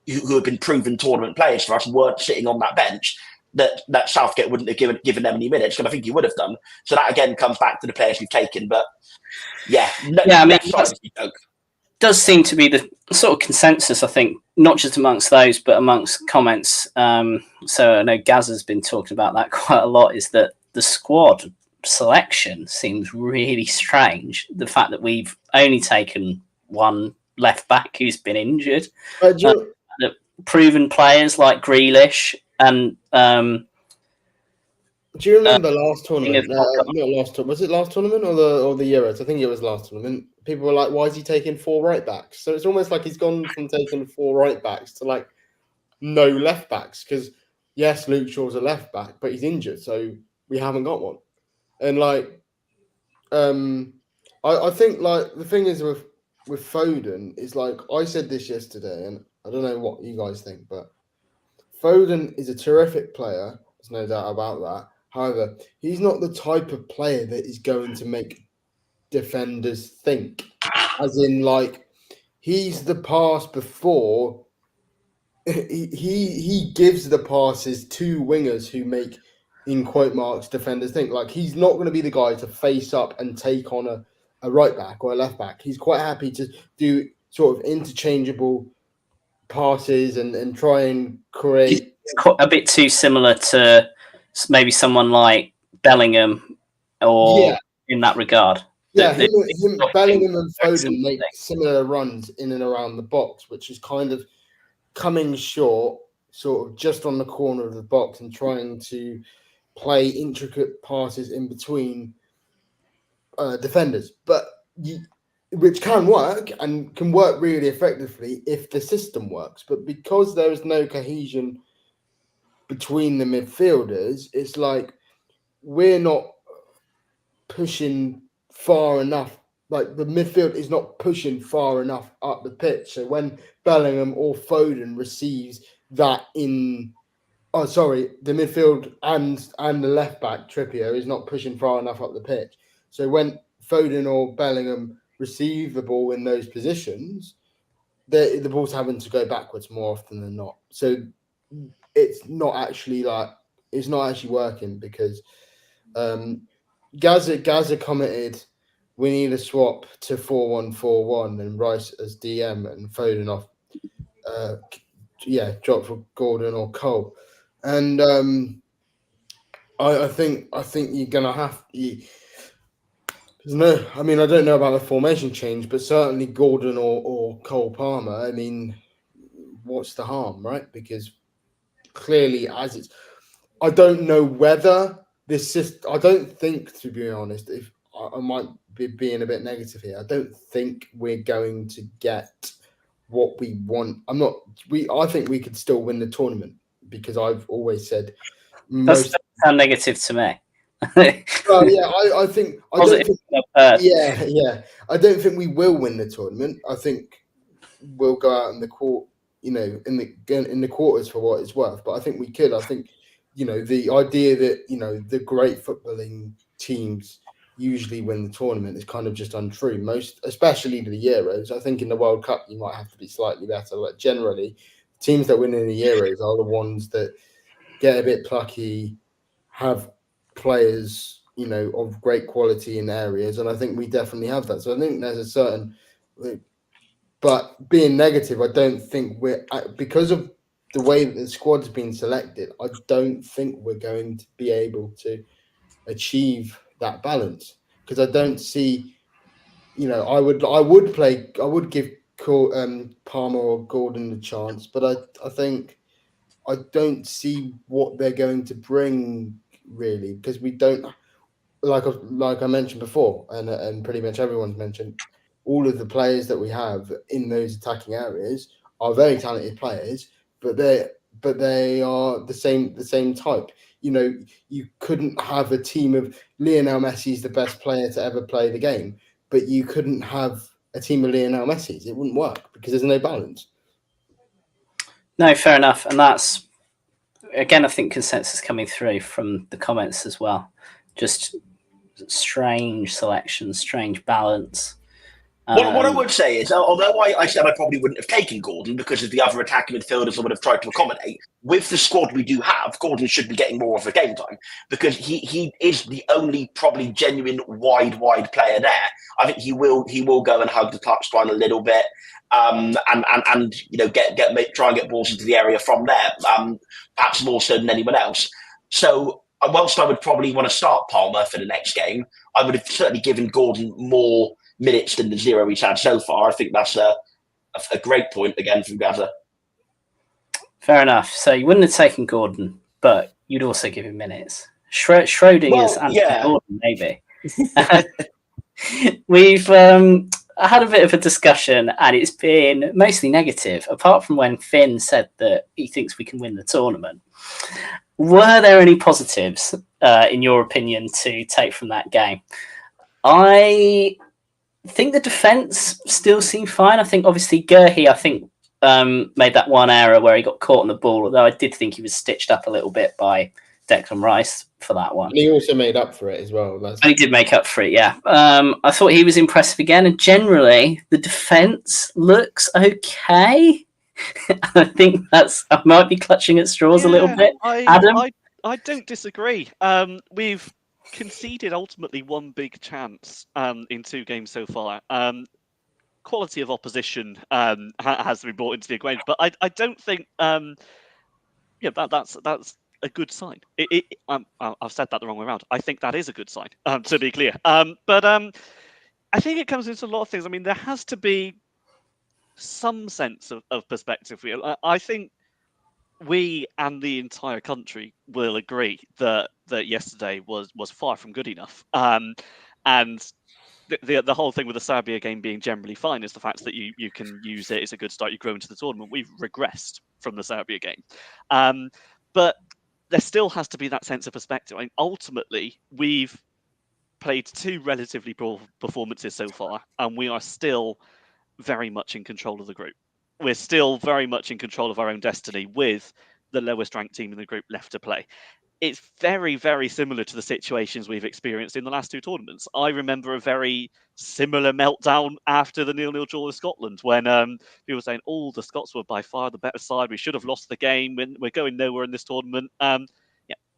who have been proven tournament players for us weren't sitting on that bench, that Southgate wouldn't have given them any minutes, and I think he would have done. So that again comes back to the players we've taken. But left side is a joke. Does seem to be the sort of consensus, I think, not just amongst those, but amongst comments. So I know Gaz has been talking about that quite a lot, is that the squad selection seems really strange. The fact that we've only taken one left back who's been injured. Proven players like Grealish and do you remember last tournament? Not last tournament. Was it last tournament or the Euros? I think it was last tournament. People were like, "Why is he taking 4 right backs?" So it's almost like he's gone from taking 4 right backs to like no left backs. Because yes, Luke Shaw's a left back, but he's injured, so we haven't got one. And like, I think like the thing is with Foden is like I said this yesterday, and I don't know what you guys think, but Foden is a terrific player. There's no doubt about that. However, he's not the type of player that is going to make defenders think. As in, like, he's the pass before. He gives the passes to wingers who make, in quote marks, defenders think. Like, he's not going to be the guy to face up and take on a right back or a left back. He's quite happy to do sort of interchangeable passes and try and create. It's a bit too similar to maybe someone like Bellingham or in that regard. Yeah, Bellingham and Foden make similar runs in and around the box, which is kind of coming short, sort of just on the corner of the box and trying to play intricate passes in between defenders. But which can work and can work really effectively if the system works. But because there is no cohesion between the midfielders, it's like we're not pushing far enough. Like the midfield is not pushing far enough up the pitch. So when Bellingham or Foden receives that the midfield and the left back Trippier is not pushing far enough up the pitch. So when Foden or Bellingham receive the ball in those positions, the ball's having to go backwards more often than not. So it's not actually working because Gaza commented we need a swap to 4-1-4-1 and Rice as DM and Foden off drop for Gordon or Cole. And I think you're gonna have I don't know about the formation change, but certainly Gordon or Cole Palmer. I mean, what's the harm, right? Because clearly, I don't know whether this system. I don't think, to be honest, if I might be being a bit negative here, I don't think we're going to get what we want. I think we could still win the tournament because I've always said That sound negative to me. Well, yeah, I don't think we will win the tournament. I think we'll go out in the court, in the quarters for what it's worth. But I think we could. I think, the idea that the great footballing teams usually win the tournament is kind of just untrue. Especially the Euros. I think in the World Cup you might have to be slightly better. Like generally, teams that win in the Euros are the ones that get a bit plucky, have players, of great quality in areas, and I think we definitely have that. So I think there's a certain, but being negative, I don't think because of the way that the squad's been selected, I don't think we're going to be able to achieve that balance because I don't see, I would give Palmer or Gordon the chance, but I think I don't see what they're going to bring really because we don't, like I mentioned before, and pretty much everyone's mentioned, all of the players that we have in those attacking areas are very talented players, but they are the same type. You couldn't have a team of Lionel Messi's the best player to ever play the game, but you couldn't have a team of Lionel Messi's. It wouldn't work because there's no balance. No, fair enough. And that's, again, I think consensus coming through from the comments as well. Just strange selection, strange balance. What I would say is, although I said I probably wouldn't have taken Gordon because of the other attacking midfielders I would have tried to accommodate, with the squad we do have, Gordon should be getting more of a game time because he is the only probably genuine wide player there. I think he will go and hug the touchline a little bit, and try and get balls into the area from there, perhaps more so than anyone else. So whilst I would probably want to start Palmer for the next game, I would have certainly given Gordon more minutes than the 0 he's had so far. I think that's a great point again from Gaza. Fair enough. So you wouldn't have taken Gordon, but you'd also give him minutes. Schrodinger's Anthony Gordon, maybe. We've had a bit of a discussion, and it's been mostly negative, apart from when Finn said that he thinks we can win the tournament. Were there any positives, in your opinion, to take from that game? I think the defence still seemed fine. I think, obviously, Gurhey, made that one error where he got caught on the ball, although I did think he was stitched up a little bit by Declan Rice for that one. And he also made up for it as well. He did make up for it, yeah. I thought he was impressive again, and generally, the defence looks okay. I think I might be clutching at straws a little bit. Adam? I don't disagree. We've conceded ultimately one big chance in 2 games so far. Quality of opposition has to be brought into the equation, but I don't think that's a good sign. I've said that the wrong way around. I think that is a good sign, to be clear. But I think it comes into a lot of things. I mean, there has to be some sense of perspective. I think we and the entire country will agree that yesterday was far from good enough. And the whole thing with the Serbia game being generally fine is the fact that you can use it as a good start. You grow into the tournament. We've regressed from the Serbia game. But there still has to be that sense of perspective. I mean, ultimately, we've played 2 relatively poor performances so far, and we are still very much in control of the group. We're still very much in control of our own destiny with the lowest ranked team in the group left to play. It's very, very similar to the situations we've experienced in the last 2 tournaments. I remember a very similar meltdown after the 0-0 draw with Scotland when people were saying, the Scots were by far the better side. We should have lost the game. We're going nowhere in this tournament.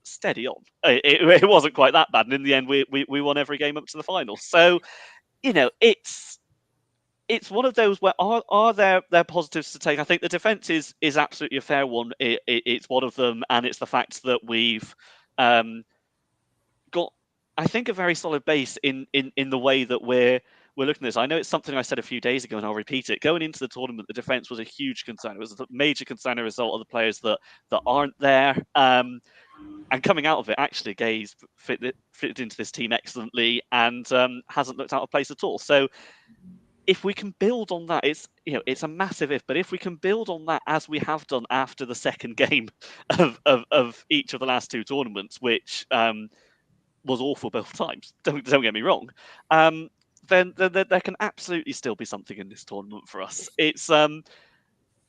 Steady on. It wasn't quite that bad. And in the end, we won every game up to the final. So, it's one of those where are there positives to take? I think the defence is absolutely a fair one. It's one of them, and it's the fact that we've got, I think, a very solid base in the way that we're looking at this. I know it's something I said a few days ago, and I'll repeat it. Going into the tournament, the defence was a huge concern. It was a major concern, a result of the players that aren't there. And coming out of it, actually, Gay's fitted into this team excellently and hasn't looked out of place at all. So, if we can build on that, it's a massive if, but if we can build on that as we have done after the second game of each of the last 2 tournaments, which was awful both times, don't get me wrong, then there can absolutely still be something in this tournament for us. It's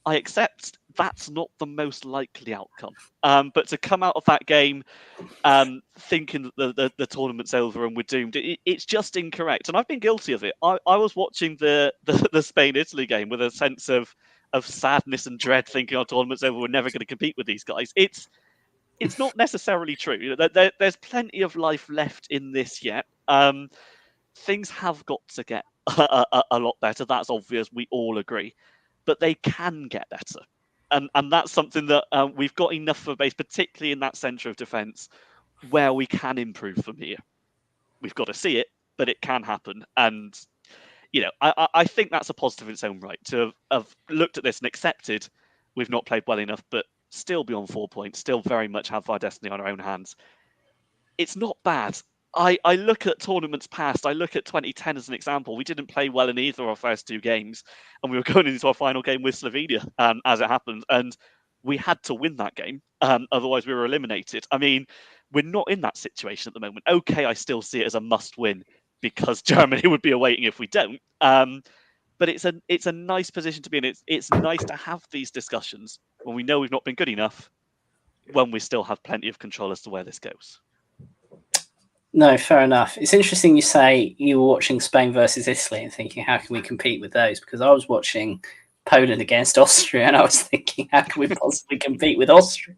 I accept that's not the most likely outcome, but to come out of that game thinking that the tournament's over and we're doomed, it's just incorrect. And I've been guilty of it. I was watching the Spain-Italy game with a sense of sadness and dread, thinking our tournament's over, we're never going to compete with these guys. It's not necessarily true. There's plenty of life left in this yet. Things have got to get a lot better. That's obvious. We all agree. But they can get better. And that's something that we've got enough of a base, particularly in that centre of defence, where we can improve from here. We've got to see it, but it can happen. And, I think that's a positive in its own right, to have looked at this and accepted we've not played well enough, but still be on 4 points, still very much have our destiny on our own hands. It's not bad. I look at tournaments past. I look at 2010 as an example. We didn't play well in either of our first 2 games, and we were going into our final game with Slovenia, as it happened, and we had to win that game. Otherwise, we were eliminated. I mean, we're not in that situation at the moment. Okay, I still see it as a must-win because Germany would be awaiting if we don't. But it's a nice position to be in. It's nice to have these discussions when we know we've not been good enough, when we still have plenty of control as to where this goes. No, fair enough. It's interesting you say you were watching Spain versus Italy and thinking, how can we compete with those? Because I was watching Poland against Austria and I was thinking, how can we possibly compete with Austria?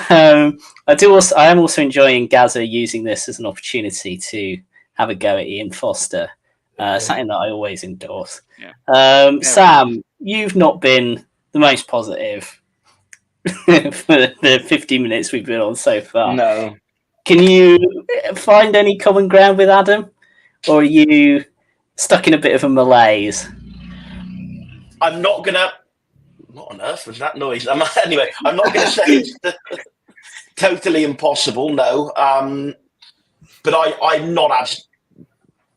I am also enjoying Gaza using this as an opportunity to have a go at Ian Foster, something that I always endorse. Yeah. Sam, you've not been the most positive for the 50 minutes we've been on so far. No. Can you find any common ground with Adam? Or are you stuck in a bit of a malaise? I'm not going to... What on earth was that noise? Anyway, I'm not going to say it's totally impossible, no. But I'm not as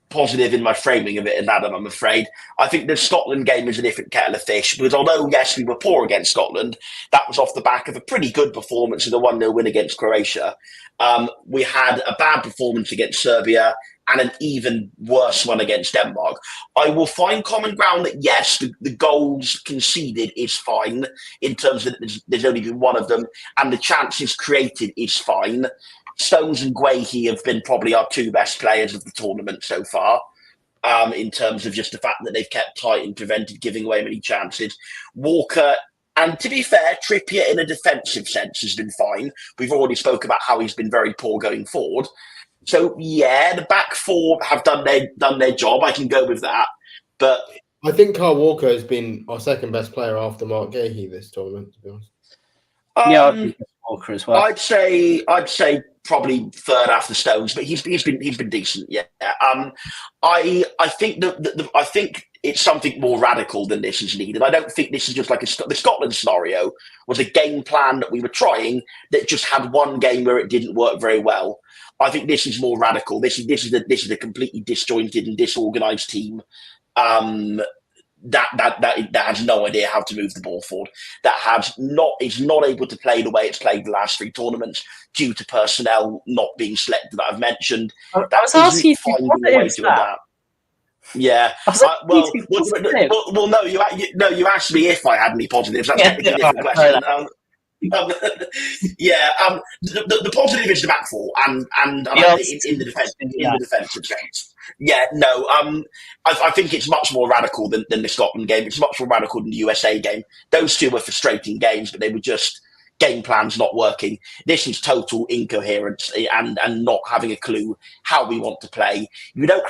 positive in my framing of it as Adam, I'm afraid. I think the Scotland game is a different kettle of fish, because although, yes, we were poor against Scotland, that was off the back of a pretty good performance in the 1-0 win against Croatia. We had a bad performance against Serbia and an even worse one against Denmark. I will find common ground that, yes, the goals conceded is fine, in terms of there's only been one of them, and the chances created is fine. Stones and Guehi have been probably our two best players of the tournament so far, in terms of just the fact that they've kept tight and prevented giving away many chances. Walker, and to be fair, Trippier in a defensive sense has been fine. We've already spoke about how he's been very poor going forward. So, yeah, the back four have done their job. I can go with that. But I think Kyle Walker has been our second best player after Mark Gahey this tournament, to be honest. Yeah, I think Walker as well. I'd say probably third after Stones, but he's been decent. Yeah. I think I think it's something more radical than this is needed. I don't think this is just like the Scotland scenario was a game plan that we were trying that just had one game where it didn't work very well. I think this is more radical. This is a completely disjointed and disorganized team. That has no idea how to move the ball forward. Is not able to play the way it's played the last three tournaments due to personnel not being selected that I've mentioned. I was asking if you way to adapt. Yeah. No. You asked me if I had any positives. That's technically a different question. The positive is the back four and in the defensive sense. Yeah, no. I think it's much more radical than the Scotland game. It's much more radical than the USA game. Those two were frustrating games, but they were just game plans not working. This is total incoherence and not having a clue how we want to play. We don't,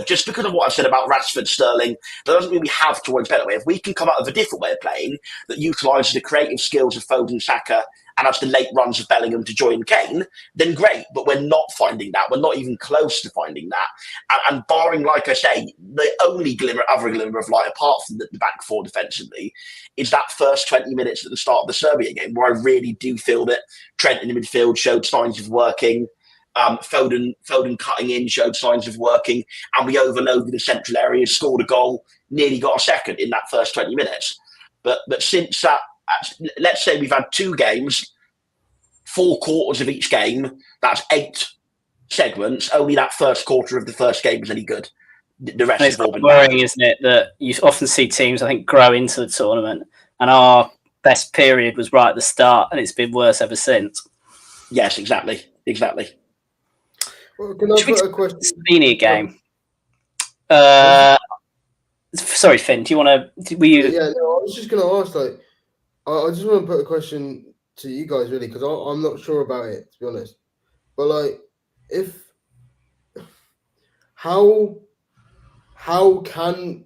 just because of what I've said about Rashford, Sterling, that doesn't mean we have to want a better way. If we can come up with a different way of playing that utilises the creative skills of Foden, Saka, and has the late runs of Bellingham to join Kane, then great. But we're not finding that. We're not even close to finding that. And barring, like I say, the only other glimmer of light, apart from the back four defensively, is that first 20 minutes at the start of the Serbia game, where I really do feel that Trent in the midfield showed signs of working. Foden cutting in showed signs of working, and we overloaded the central areas, scored a goal, nearly got a second in that first 20 minutes. But since that, let's say we've had two games, 4 quarters of each game, that's 8 segments. Only that first quarter of the first game was any good. The rest has all been worrying, isn't it? That you often see teams, I think, grow into the tournament, and our best period was right at the start, and it's been worse ever since. Yes, exactly. Well, can I put a question? Slovenia game. Sorry, Finn. Do you want to? Yeah, no, I was just going to ask. Like, I just want to put a question to you guys, really, because I'm not sure about it, to be honest. But like, how can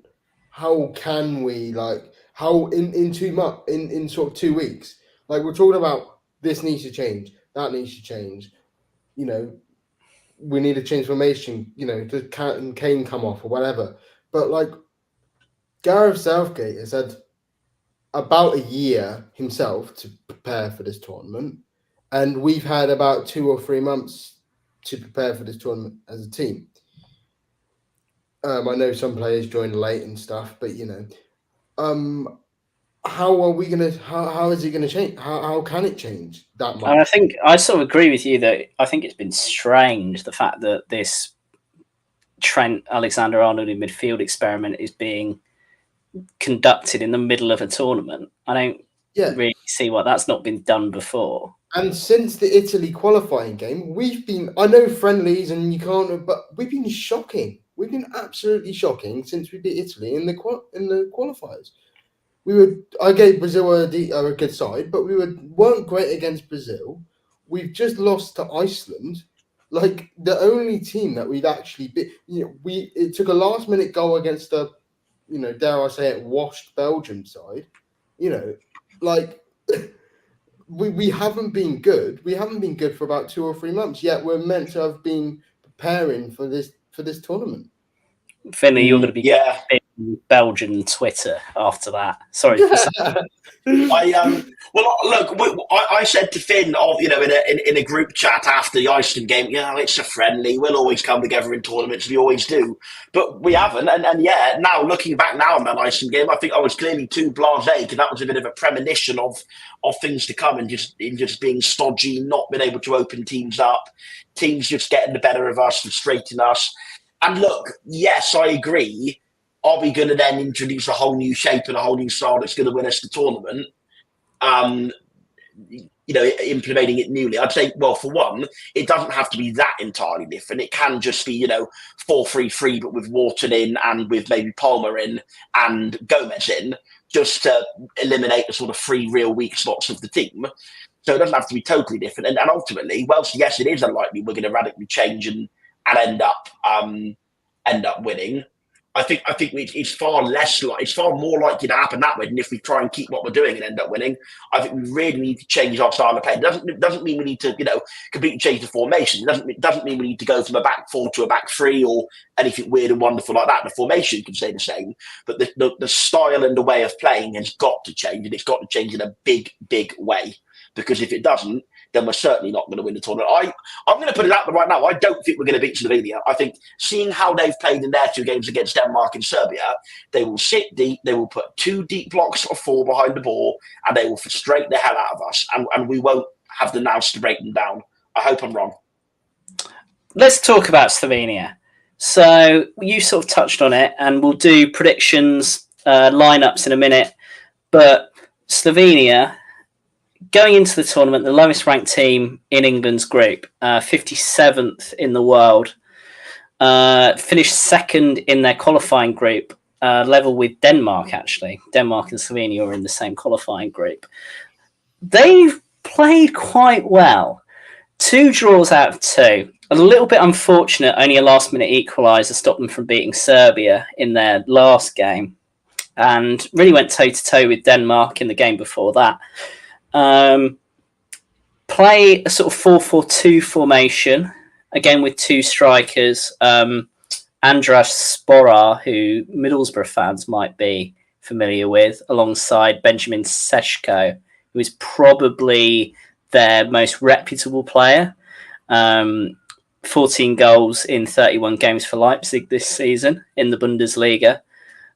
we, like, how in sort of 2 weeks, like, we're talking about this needs to change, that needs to change, we need a change formation, to Kane come off or whatever. But like, Gareth Southgate has had about a year himself to prepare for this tournament, and we've had about 2 or 3 months to prepare for this tournament as a team. I know some players joined late and stuff, but how are we gonna? How is it gonna change? How can it change that much? And I think I sort of agree with you that I think it's been strange, the fact that this Trent Alexander-Arnold in midfield experiment is being conducted in the middle of a tournament. I don't really see why that's not been done before. And since the Italy qualifying game, I know friendlies and you can't, but we've been shocking. We've been absolutely shocking since we beat Italy in the qualifiers. I gave Brazil a good side, but weren't great against Brazil. We've just lost to Iceland, like the only team that we'd actually beat. It took a last minute goal against a, dare I say it, washed Belgium side. Like. We haven't been good. We haven't been good for about 2 or 3 months. Yet we're meant to have been preparing for this tournament. Finley, you're going to be yeah. Belgian Twitter after that. Sorry for saying. Well, look, I said to Finn, in a group chat after the Iceland game, it's a friendly. We'll always come together in tournaments. We always do, but we haven't. And now looking back now on that Iceland game, I think I was clearly too blasé, because that was a bit of a premonition of things to come, and just being stodgy, not being able to open teams up, teams just getting the better of us, frustrating us. And look, yes, I agree. Are we going to then introduce a whole new shape and a whole new style that's going to win us the tournament? Implementing it newly, I'd say, well, for one, it doesn't have to be that entirely different. It can just be, 4-3-3, but with Wharton in and with maybe Palmer in and Gomez in, just to eliminate the sort of 3 real weak spots of the team. So it doesn't have to be totally different. And ultimately, whilst yes, it is unlikely we're going to radically change and end up winning, I think it's far more likely to happen that way than if we try and keep what we're doing and end up winning. I think we really need to change our style of play. It doesn't mean we need to, completely change the formation. It doesn't mean we need to go from a back 4 to a back 3 or anything weird and wonderful like that. The formation can stay the same, but the style and the way of playing has got to change, and it's got to change in a big, big way. Because if it doesn't, then we're certainly not going to win the tournament. I'm going to put it out there right now. I don't think we're going to beat Slovenia. I think, seeing how they've played in their 2 games against Denmark and Serbia, they will sit deep, they will put 2 deep blocks of 4 behind the ball, and they will frustrate the hell out of us, and we won't have the nous to break them down. I hope I'm wrong. Let's talk about Slovenia. So you sort of touched on it, and we'll do predictions, lineups in a minute. But Slovenia, going into the tournament, the lowest ranked team in England's group, 57th in the world, finished second in their qualifying group, level with Denmark, actually. Denmark and Slovenia are in the same qualifying group. They've played quite well. 2 draws out of 2. A little bit unfortunate, only a last-minute equaliser stopped them from beating Serbia in their last game, and really went toe-to-toe with Denmark in the game before that. Play a sort of 4-4-2 formation, again with 2 strikers. Andras Sporar, who Middlesbrough fans might be familiar with, alongside Benjamin Seško, who is probably their most reputable player. 14 goals in 31 games for Leipzig this season in the Bundesliga.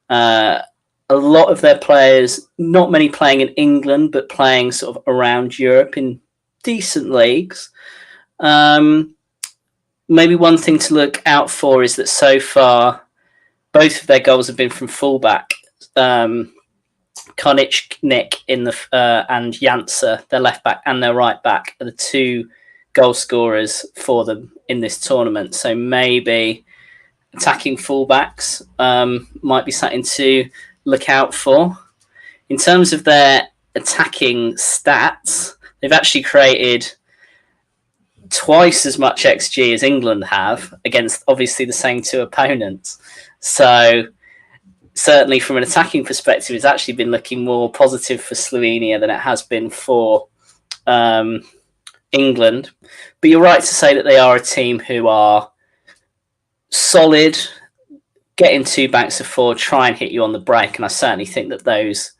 A lot of their players, not many playing in England, but playing sort of around Europe in decent leagues. Maybe one thing to look out for is that so far, both of their goals have been from fullback. Karničnik and Jansa, their left back and their right back, are the 2 goal scorers for them in this tournament. So maybe attacking fullbacks might be something to look out for. In terms of their attacking stats, they've actually created twice as much XG as England have against obviously the same 2 opponents. So certainly from an attacking perspective, it's actually been looking more positive for Slovenia than it has been for England. But you're right to say that they are a team who are solid, getting 2 banks of 4, try and hit you on the break. And I certainly think that those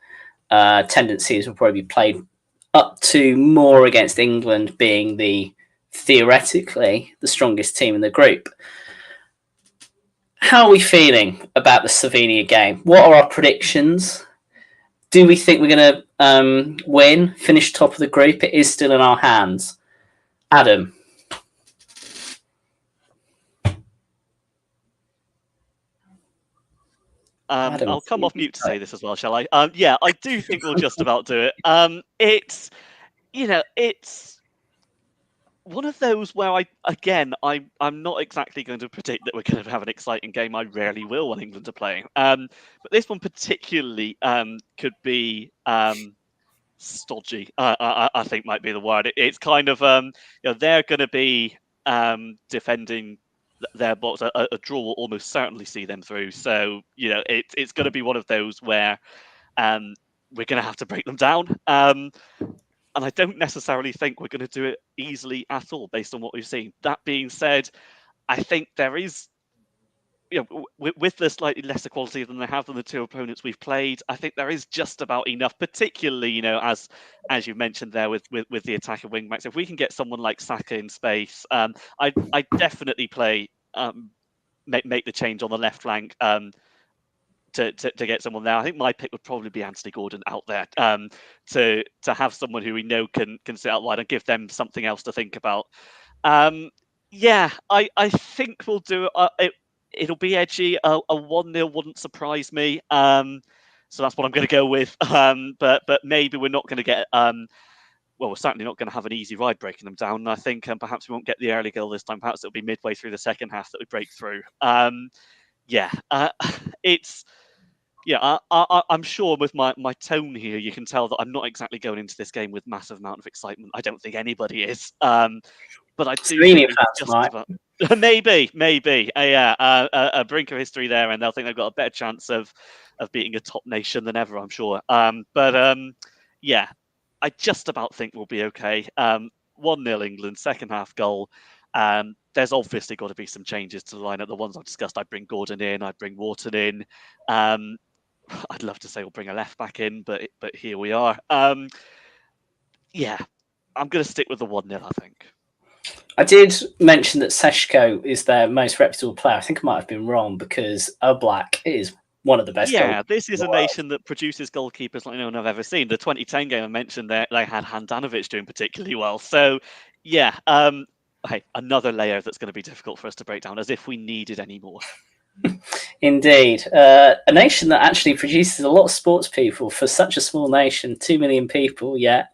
tendencies will probably be played up to more against England being theoretically the strongest team in the group. How are we feeling about the Slovenia game? What are our predictions? Do we think we're going to win, finish top of the group? It is still in our hands. Adam. I'll come off mute to say this as well, shall I? Yeah, I do think we'll just about do it. one of those where I'm not exactly going to predict that we're going to have an exciting game. I rarely will when England are playing. But this one particularly could be stodgy. I think might be the word. It's kind of they're going to be defending their box. A draw will almost certainly see them through. So it's going to be one of those where we're going to have to break them down. And I don't necessarily think we're going to do it easily at all based on what we've seen. That being said, I think there is, with the slightly lesser quality than they have than the two opponents we've played, I think there is just about enough, particularly, as you mentioned there with the attack of wing backs. If we can get someone like Saka in space, I definitely play, make the change on the left flank. To get someone there. I think my pick would probably be Anthony Gordon out there to have someone who we know can sit out wide and give them something else to think about. I think we'll do it. It'll be edgy. A 1-0 wouldn't surprise me. So that's what I'm going to go with. But maybe we're not going to get. We're certainly not going to have an easy ride breaking them down. And I think perhaps we won't get the early goal this time. Perhaps it'll be midway through the second half that we break through. It's. Yeah, I'm sure with my tone here, you can tell that I'm not exactly going into this game with massive amount of excitement. I don't think anybody is. But I do think just about, maybe, a brink of history there, and they'll think they've got a better chance of beating a top nation than ever, I'm sure. I just about think we'll be okay. 1-0 England, second half goal. There's obviously got to be some changes to the lineup. The ones I've discussed, I'd bring Gordon in, I'd bring Wharton in. I'd love to say we'll bring a left back in, but here we are. I'm going to stick with the 1-0, I think. I did mention that Seshko is their most reputable player. I think I might have been wrong because Oblak is one of the best. This is a nation that produces goalkeepers like no one I've ever seen. The 2010 game I mentioned there, they had Handanovic doing particularly well. So, hey, another layer that's going to be difficult for us to break down, as if we needed any more. Indeed. A nation that actually produces a lot of sports people for such a small nation, 2 million people, yet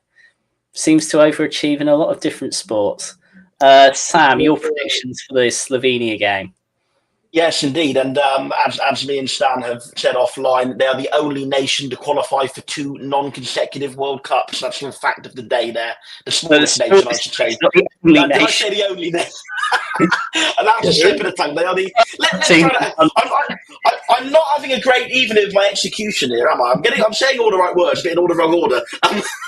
seems to overachieve in a lot of different sports. Sam, your predictions for the Slovenia game? Yes, indeed. And as me and Stan have said offline, they are the only nation to qualify for 2 non-consecutive World Cups. That's the fact of the day there. The smallest nation, I should say. Did I say the only nation? And that was a slip of the tongue. They are the. I'm not having a great evening with my execution here, am I? I'm saying all the right words, but in all the wrong order.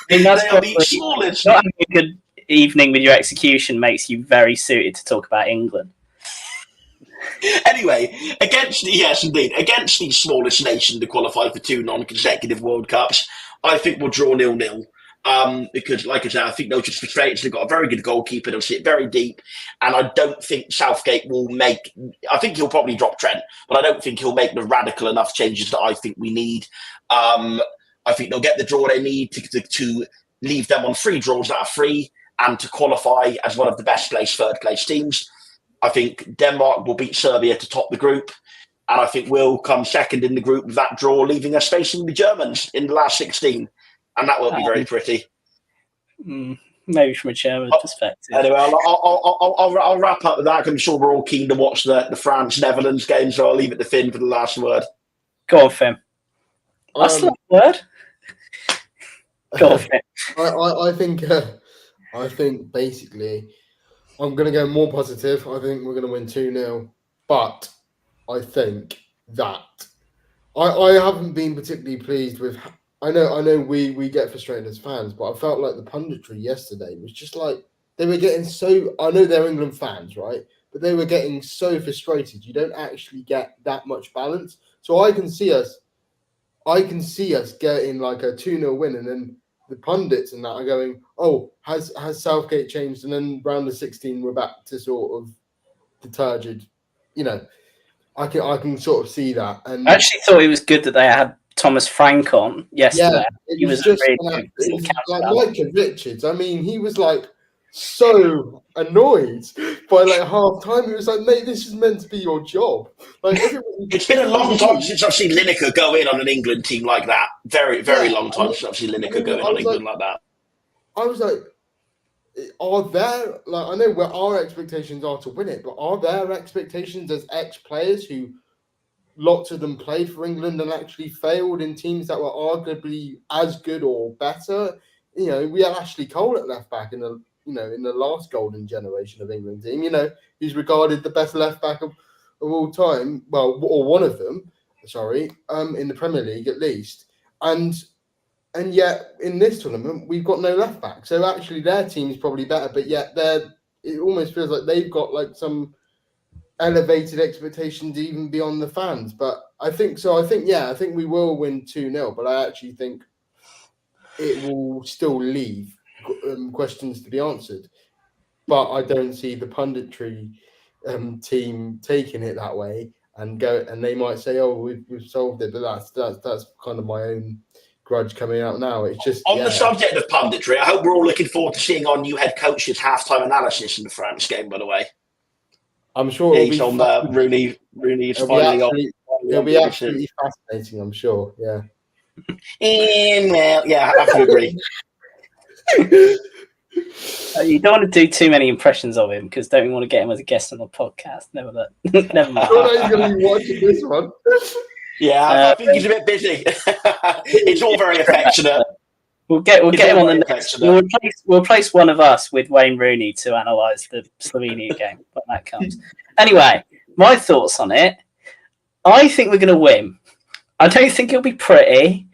They are the smallest. Not having a good evening with your execution makes you very suited to talk about England. Anyway, against the smallest nation to qualify for 2 non-consecutive World Cups, I think we'll draw 0-0. Because, like I said, I think they'll just frustrate us. They've got a very good goalkeeper. They'll sit very deep. And I don't think Southgate will make... I think he'll probably drop Trent, but I don't think he'll make the radical enough changes that I think we need. I think they'll get the draw they need to leave them on 3 draws that are free and to qualify as one of the best placed, third place teams. I think Denmark will beat Serbia to top the group. And I think we'll come second in the group with that draw, leaving us facing the Germans in the last 16. And that won't be very pretty. Maybe from a German perspective. Anyway, I'll wrap up with that. I'm sure we're all keen to watch the France-Netherlands game, so I'll leave it to Finn for the last word. Go on, Finn. That's the word. Go on, Finn. I think basically I'm going to go more positive. I think we're going to win 2-0. But I think that I haven't been particularly pleased with... I know we get frustrated as fans, but I felt like the punditry yesterday was just like they were getting so... I know they're England fans, right? But they were getting so frustrated. You don't actually get that much balance. So I can see us getting like a 2-0 win, and then the pundits and that are going, oh, has Southgate changed? And then round the 16, we're back to sort of the turgid. I can sort of see that. And I actually thought it was good that they had Thomas Frank on yesterday. Yeah, he was just like Micah Richards. I mean, he was like so annoyed by like half time. He was like, mate, this is meant to be your job. Like, it's been a long time since I've seen Lineker go in on an England team like that. Very, very long time since I've seen Lineker go in on England like that. I was like, are there, like, I know where our expectations are to win it, but are there expectations as ex-players who lots of them played for England and actually failed in teams that were arguably as good or better? You know, we had Ashley Cole at left back in the last golden generation of England team. You know, he's regarded the best left back of all time. Well, or one of them. Sorry, in the Premier League at least. And yet in this tournament we've got no left back. So actually their team's probably better, but yet it almost feels like they've got like some elevated expectations even beyond the fans. But I think we will win 2-0, but I actually think it will still leave questions to be answered. But I don't see the punditry team taking it that way and they might say, "Oh, we've solved it," but that's kind of my own grudge coming out now. It's just on the subject of punditry. I hope we're all looking forward to seeing our new head coach's halftime analysis in the France game. By the way, I'm sure he's on Rooney. Rooney is finally on. It'll be absolutely fascinating. I'm sure. Yeah. Yeah, I have to agree. You don't want to do too many impressions of him because don't want to get him as a guest on the podcast. Never mind. Sure, he's going to be watching this one. Yeah, I think he's a bit busy. It's all very affectionate. We'll get him on the next. We'll replace one of us with Wayne Rooney to analyse the Slovenia game when that comes. Anyway, my thoughts on it. I think we're going to win. I don't think it'll be pretty,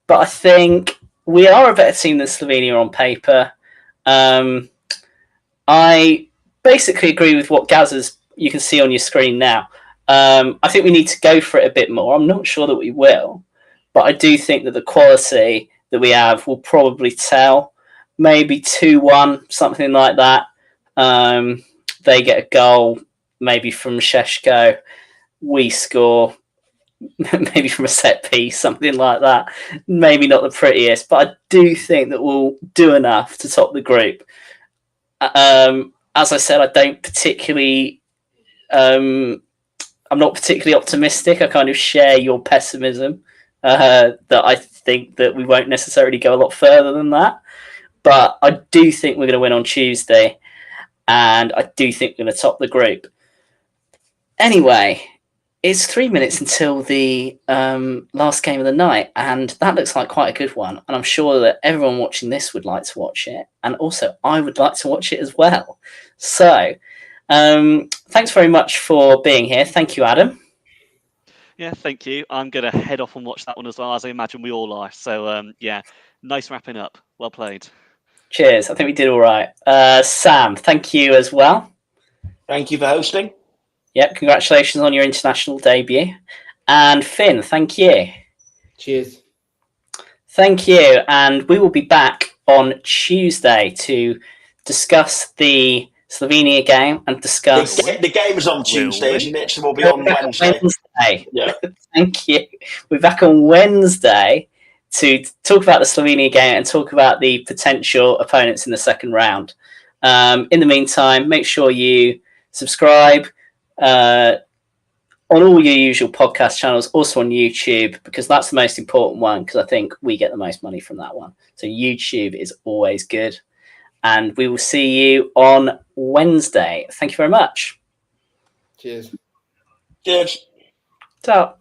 but I think we are a better team than Slovenia on paper. I basically agree with what you can see on your screen now. I think we need to go for it a bit more. I'm not sure that we will, but I do think that the quality that we have will probably tell. Maybe 2-1, something like that. They get a goal, maybe from Šeško. We score, maybe from a set piece, something like that. Maybe not the prettiest, but I do think that we'll do enough to top the group. As I said, I don't particularly... I'm not particularly optimistic. I kind of share your pessimism that I think that we won't necessarily go a lot further than that. But I do think we're going to win on Tuesday, and I do think we're going to top the group. Anyway, it's 3 minutes until the last game of the night, and that looks like quite a good one. And I'm sure that everyone watching this would like to watch it, and also I would like to watch it as well. So... thanks very much for being here. Thank you, Adam. Yeah, thank you. I'm going to head off and watch that one as well, as I imagine we all are. So, nice wrapping up. Well played. Cheers. I think we did all right. Sam, thank you as well. Thank you for hosting. Yep, congratulations on your international debut. And Finn, thank you. Cheers. Thank you. And we will be back on Tuesday to discuss the Slovenia game and discuss... The game is on Tuesday, isn't it? So we'll be on Wednesday. Yeah. Thank you. We're back on Wednesday to talk about the Slovenia game and talk about the potential opponents in the second round. In the meantime, make sure you subscribe on all your usual podcast channels, also on YouTube, because that's the most important one, because I think we get the most money from that one. So YouTube is always good. And we will see you on Wednesday. Thank you very much. Cheers. Cheers. Ciao.